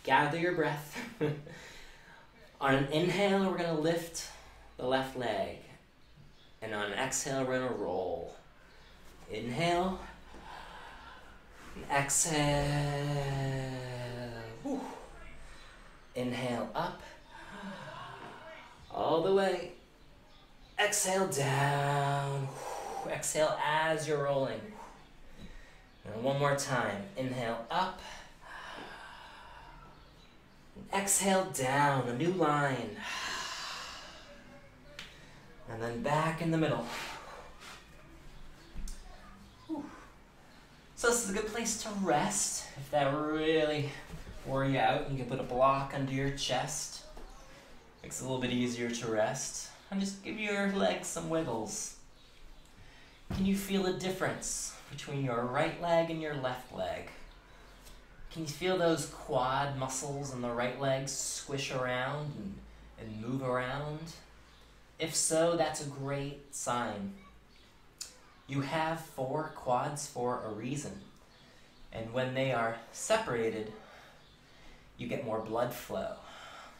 Gather your breath. On an inhale, we're going to lift the left leg. And on an exhale, we're going to roll. Inhale. And exhale. Whew. Inhale up. All the way. Exhale down. Whew. Exhale as you're rolling. And one more time. Inhale up. Exhale down, a new line. And then back in the middle. Whew. So this is a good place to rest. If that really wore you out, you can put a block under your chest. Makes it a little bit easier to rest. And just give your legs some wiggles. Can you feel a difference between your right leg and your left leg? Can you feel those quad muscles in the right leg squish around and move around? If so, that's a great sign. You have 4 quads for a reason. And when they are separated, you get more blood flow.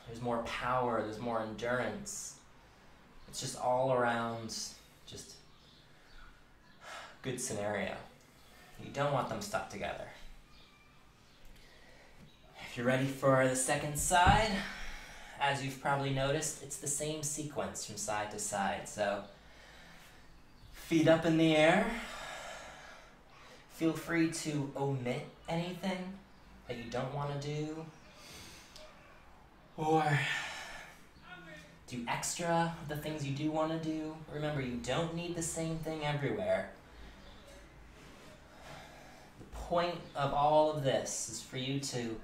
There's more power, there's more endurance. It's just all around, just good scenario. You don't want them stuck together. If you're ready for the second side, as you've probably noticed, it's the same sequence from side to side. So, feet up in the air. Feel free to omit anything that you don't want to do. Or do extra of the things you do want to do. Remember, you don't need the same thing everywhere. The point of all of this is for you to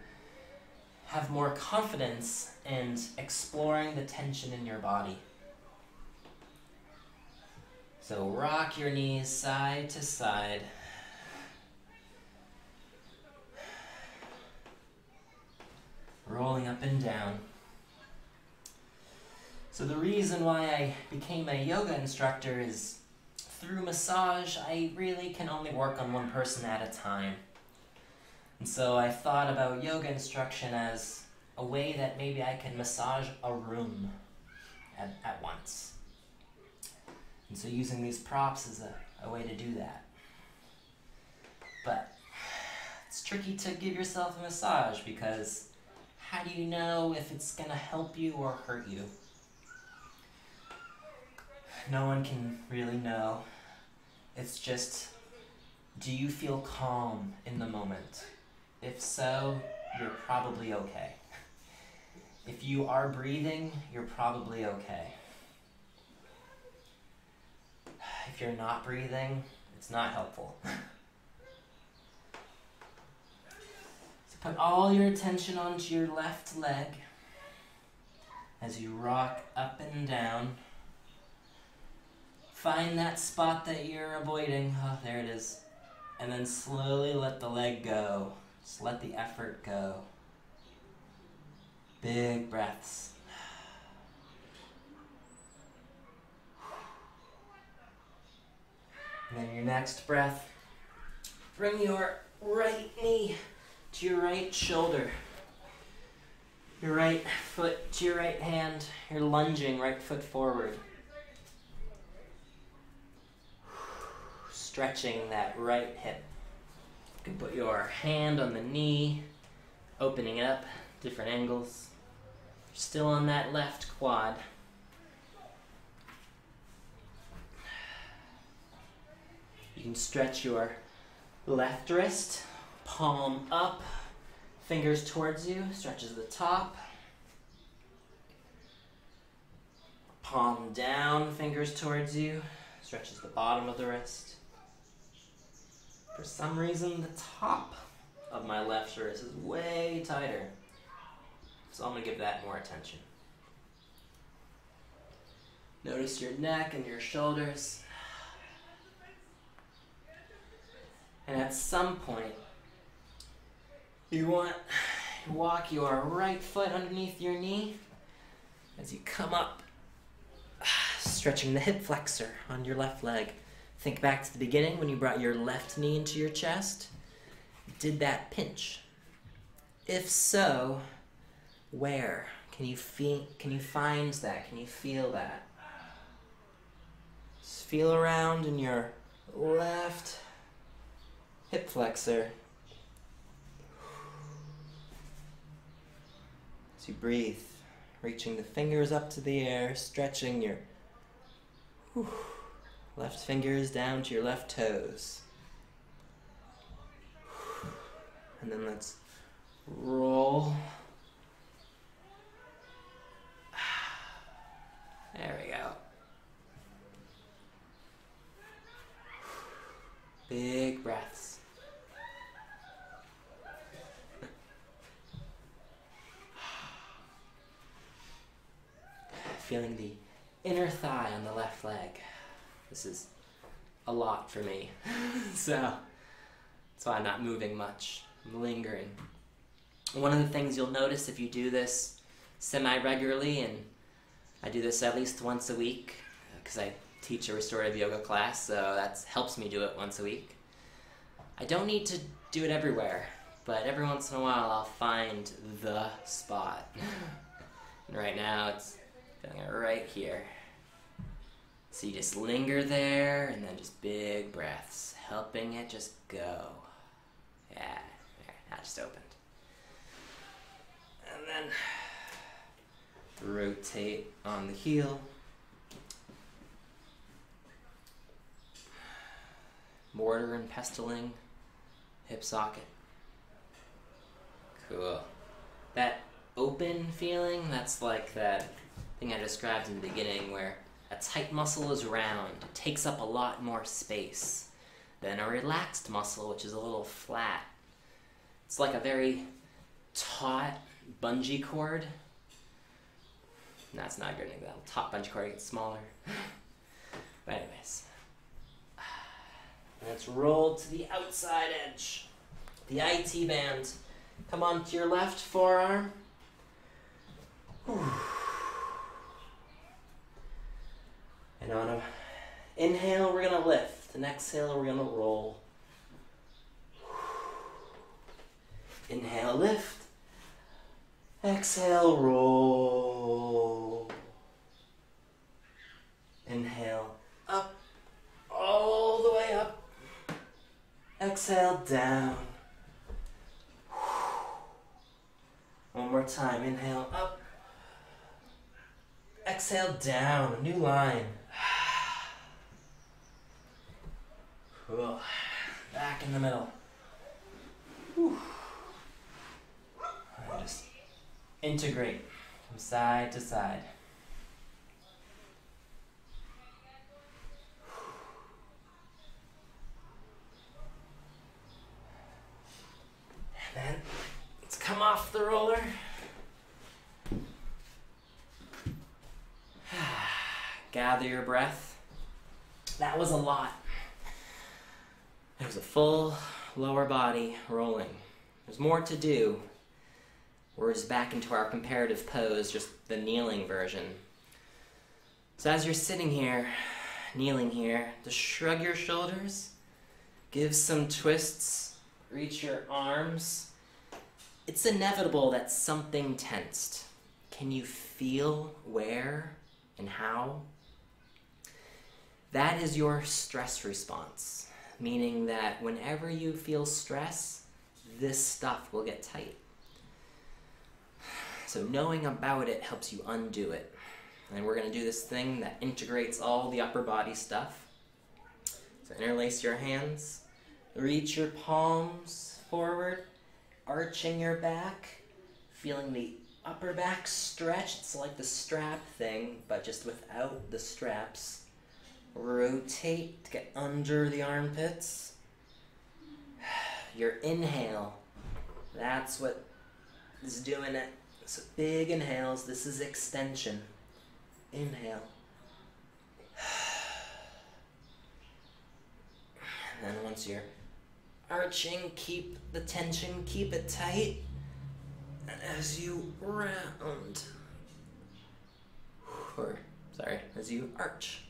have more confidence in exploring the tension in your body. So rock your knees side to side. Rolling up and down. So the reason why I became a yoga instructor is through massage, I really can only work on one person at a time. And so I thought about yoga instruction as a way that maybe I can massage a room at once. And so using these props is a way to do that. But it's tricky to give yourself a massage because how do you know if it's going to help you or hurt you? No one can really know. It's just, do you feel calm in the moment? If so, you're probably okay. If you are breathing, you're probably okay. If you're not breathing, it's not helpful. So put all your attention onto your left leg as you rock up and down. Find that spot that you're avoiding. Oh, there it is. And then slowly let the leg go. Just let the effort go. Big breaths. And then your next breath, bring your right knee to your right shoulder. Your right foot to your right hand. You're lunging right foot forward. Stretching that right hip. You can put your hand on the knee, opening it up, different angles. You're still on that left quad. You can stretch your left wrist, palm up, Fingers towards you, stretches the top. Palm down, fingers towards you, stretches the bottom of the wrist. For some reason, the top of my left wrist is way tighter. So I'm gonna give that more attention. Notice your neck and your shoulders. And at some point, you want to walk your right foot underneath your knee as you come up, stretching the hip flexor on your left leg. Think back to the beginning when you brought your left knee into your chest. Did that pinch? If so, where? Can you find that? Can you feel that? Just feel around in your left hip flexor. As you breathe, reaching the fingers up to the air, stretching your left fingers down to your left toes. And then let's roll. There we go. Big breaths. Feeling the inner thigh on the left leg. This is a lot for me. So that's why I'm not moving much. I'm lingering. One of the things you'll notice if you do this semi-regularly, and I do this at least once a week because I teach a restorative yoga class, so that helps me do it once a week. I don't need to do it everywhere, but every once in a while I'll find the spot. And right now it's feeling it right here. So you just linger there and then just big breaths, helping it just go. Yeah, there, that just opened. And then rotate on the heel. Mortar and pestiling, hip socket. Cool. That open feeling, that's like that thing I described in the beginning where a tight muscle is round, it takes up a lot more space than a relaxed muscle, which is a little flat. It's like a very taut bungee cord. That's not a good example. Taut bungee cord gets smaller. But anyways. Let's roll to the outside edge. The IT band. Come onto your left forearm. And on an inhale, we're going to lift. And exhale, we're going to roll. Inhale, lift. Exhale, roll. Inhale, up. All the way up. Exhale, down. One more time. Inhale, up. Exhale, down. A new line. Cool. Back in the middle. Whew. And just integrate from side to side. And then let's come off the roller. Gather your breath. That was a lot. It was a full lower body rolling. There's more to do. We're just back into our comparative pose, just the kneeling version. So as you're sitting here, kneeling here, just shrug your shoulders, give some twists, reach your arms. It's inevitable that something tensed. Can you feel where and how? That is your stress response, meaning that whenever you feel stress, this stuff will get tight. So knowing about it helps you undo it. And we're going to do this thing that integrates all the upper body stuff. So interlace your hands, reach your palms forward, arching your back, feeling the upper back stretch. It's like the strap thing, but just without the straps. Rotate to get under the armpits. Your inhale, that's what is doing it. So big inhales, this is extension. Inhale. And then once you're arching, keep the tension, keep it tight. And as you round, as you arch,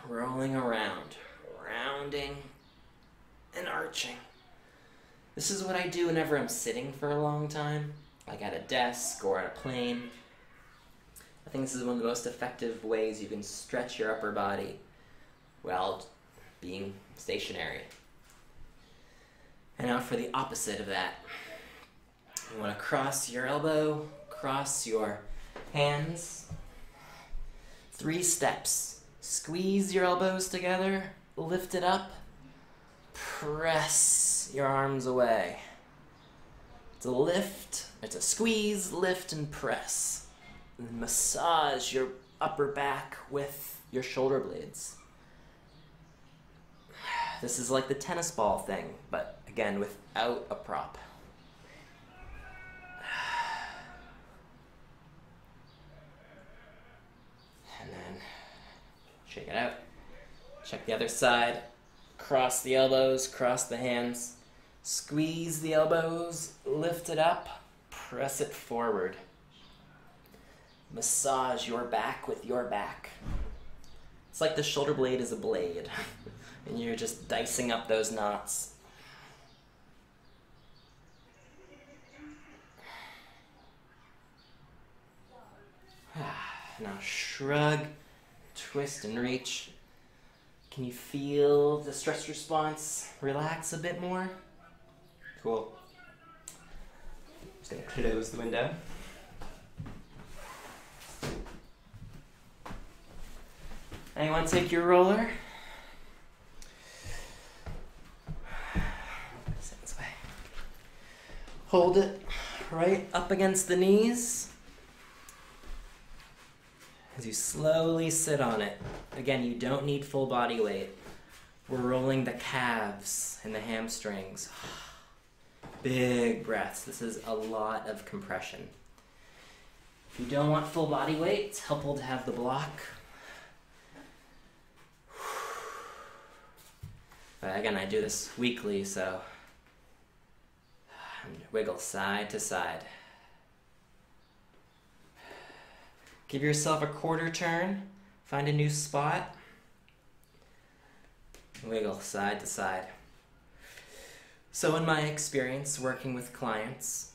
rolling around, rounding and arching. This is what I do whenever I'm sitting for a long time, like at a desk or on a plane. I think this is one of the most effective ways you can stretch your upper body while being stationary. And now for the opposite of that. You want to cross your elbow, cross your hands. 3 steps. Squeeze your elbows together, lift it up, press your arms away. It's a lift, it's a squeeze, lift, and press. And massage your upper back with your shoulder blades. This is like the tennis ball thing, but again, without a prop. And then shake it out. Check the other side. Cross the elbows, cross the hands. Squeeze the elbows, lift it up, press it forward. Massage your back with your back. It's like the shoulder blade is a blade, and you're just dicing up those knots. Now shrug, twist and reach. Can you feel the stress response relax a bit more? Cool. Just gonna close the window. Anyone take your roller? Sit this way. Hold it right up against the knees as you slowly sit on it. Again, you don't need full body weight. We're rolling the calves and the hamstrings. Big breaths. This is a lot of compression. If you don't want full body weight, it's helpful to have the block. But again, I do this weekly, so wiggle side to side. Give yourself a quarter turn. Find a new spot. Wiggle side to side. So in my experience working with clients,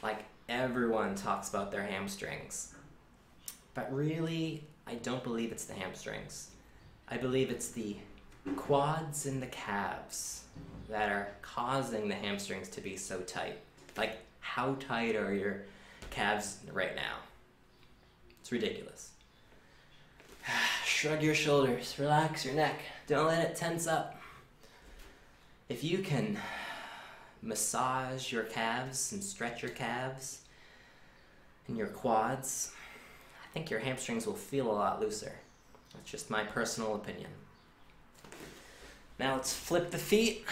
like everyone talks about their hamstrings. But really, I don't believe it's the hamstrings. I believe it's the quads and the calves that are causing the hamstrings to be so tight. Like, how tight are your calves right now? It's ridiculous. Shrug your shoulders, relax your neck. Don't let it tense up. If you can massage your calves and stretch your calves and your quads, I think your hamstrings will feel a lot looser. That's just my personal opinion. Now let's flip the feet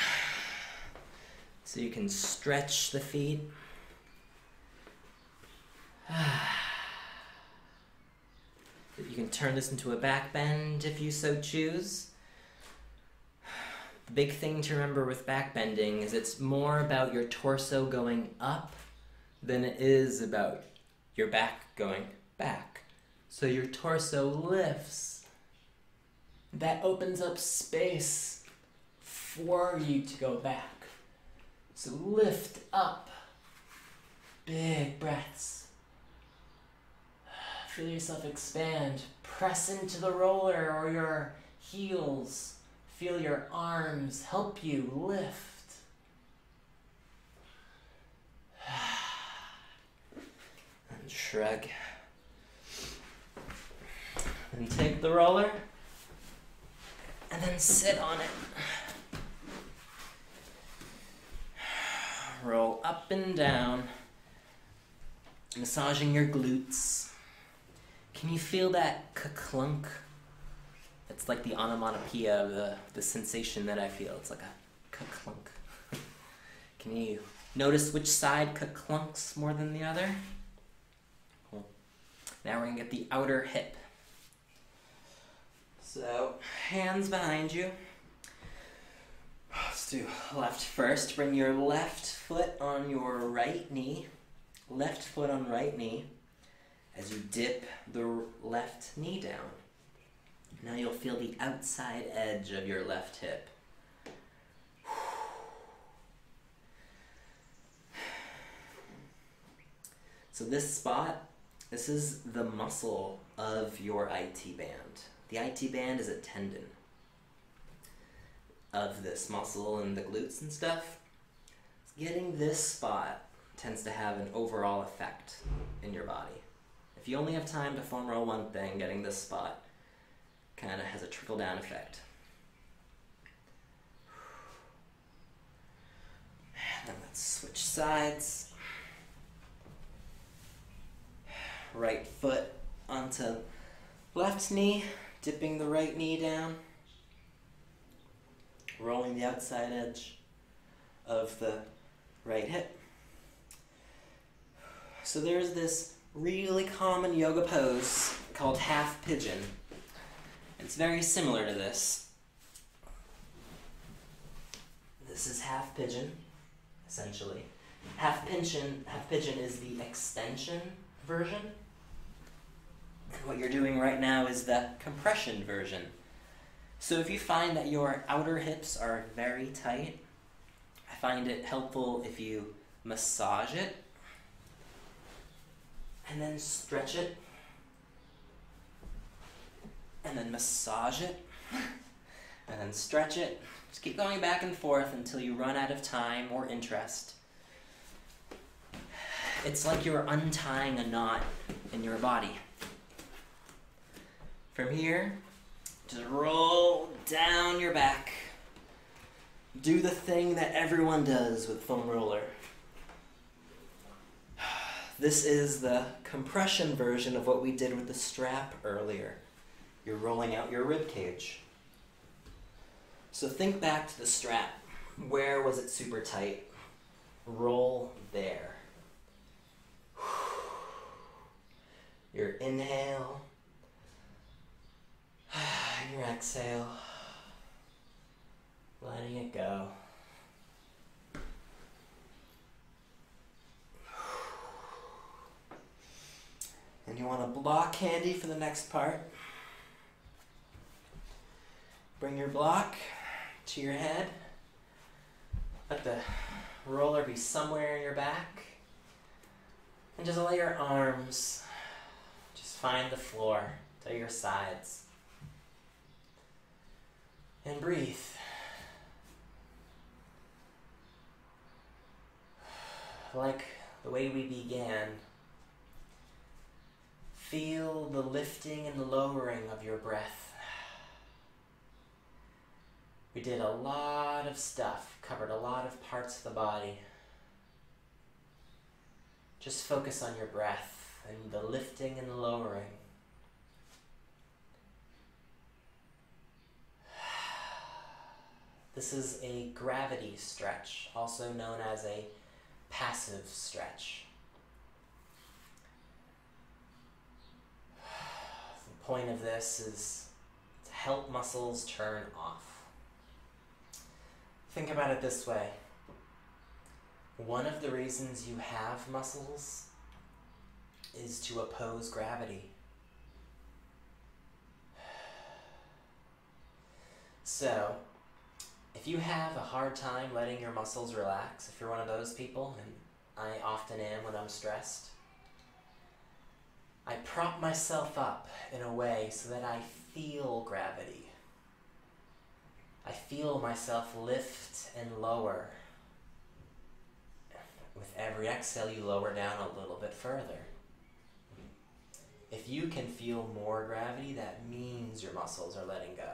so you can stretch the feet. You can turn this into a back bend if you so choose. The big thing to remember with back bending is it's more about your torso going up than it is about your back going back. So your torso lifts. That opens up space for you to go back. So lift up. Big breaths. Feel yourself expand. Press into the roller or your heels. Feel your arms help you lift. And shrug. And take the roller. And then sit on it. roll up and down, massaging your glutes. Can you feel that ka-clunk? It's like the onomatopoeia of the sensation that I feel. It's like a ka-clunk. Can you notice which side ka-clunks more than the other? Cool. Now we're going to get the outer hip. So, hands behind you. Let's do left first. Bring your left foot on your right knee. Left foot on right knee as you dip the left knee down. Now you'll feel the outside edge of your left hip. So this spot, this is the muscle of your IT band. The IT band is a tendon of this muscle and the glutes and stuff. Getting this spot tends to have an overall effect in your body. If you only have time to foam roll one thing, getting this spot kind of has a trickle-down effect. Then let's switch sides. Right foot onto left knee, dipping the right knee down, rolling the outside edge of the right hip. So there's this really common yoga pose called half pigeon. It's very similar to this. This is half pigeon, essentially. Half pigeon is the extension version. And what you're doing right now is the compression version. So if you find that your outer hips are very tight, I find it helpful if you massage it and then stretch it and then massage it and then stretch it. Just keep going back and forth until you run out of time or interest. It's like you're untying a knot in your body. From here, just roll down your back. Do the thing that everyone does with foam roller. This is the compression version of what we did with the strap earlier. You're rolling out your rib cage. So think back to the strap. Where was it super tight? Roll there. Your inhale. Your exhale. Letting it go. And you want to block handy for the next part. Bring your block to your head. Let the roller be somewhere in your back. And just let your arms just find the floor to your sides. And breathe. Like the way we began, feel the lifting and the lowering of your breath. We did a lot of stuff, covered a lot of parts of the body. Just focus on your breath and the lifting and the lowering. This is a gravity stretch, also known as a passive stretch. The point of this is to help muscles turn off. Think about it this way. One of the reasons you have muscles is to oppose gravity. So, if you have a hard time letting your muscles relax, if you're one of those people, and I often am when I'm stressed, I prop myself up in a way so that I feel gravity. I feel myself lift and lower. With every exhale, you lower down a little bit further. If you can feel more gravity, that means your muscles are letting go.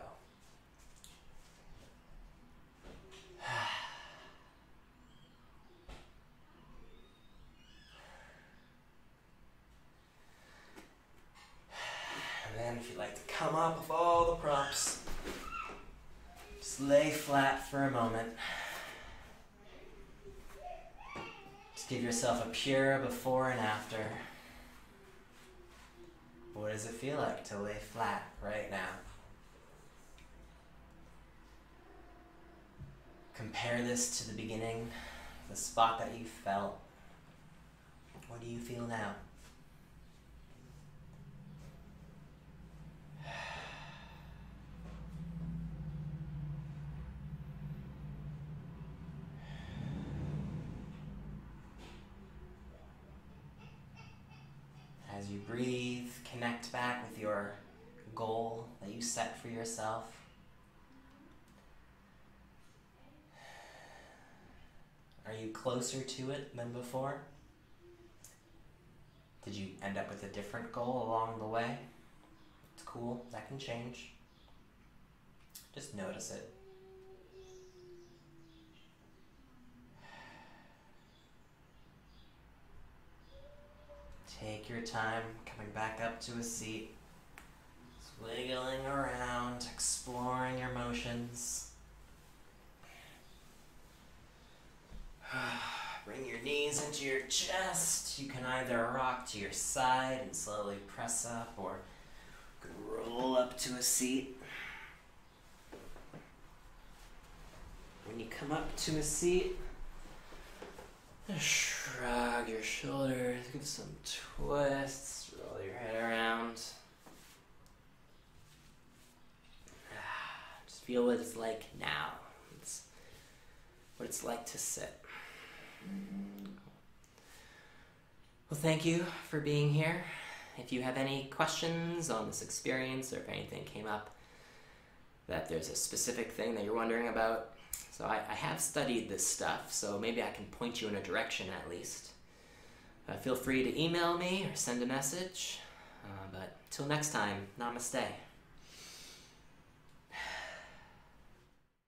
top of all the props. Just lay flat for a moment. Just give yourself a pure before and after. What does it feel like to lay flat right now? Compare this to the beginning, the spot that you felt. What do you feel now? As you breathe, connect back with your goal that you set for yourself. Are you closer to it than before? Did you end up with a different goal along the way? It's cool, that can change. Just notice it. Take your time coming back up to a seat, wiggling around, exploring your motions. Bring your knees into your chest. You can either rock to your side and slowly press up, or you can roll up to a seat. When you come up to a seat, just shrug your shoulders, give some twists, roll your head around. Just feel what it's like now. It's what it's like to sit. Well, thank you for being here. If you have any questions on this experience, or if anything came up that there's a specific thing that you're wondering about, so I have studied this stuff, so maybe I can point you in a direction at least. Feel free to email me or send a message. But till next time, namaste.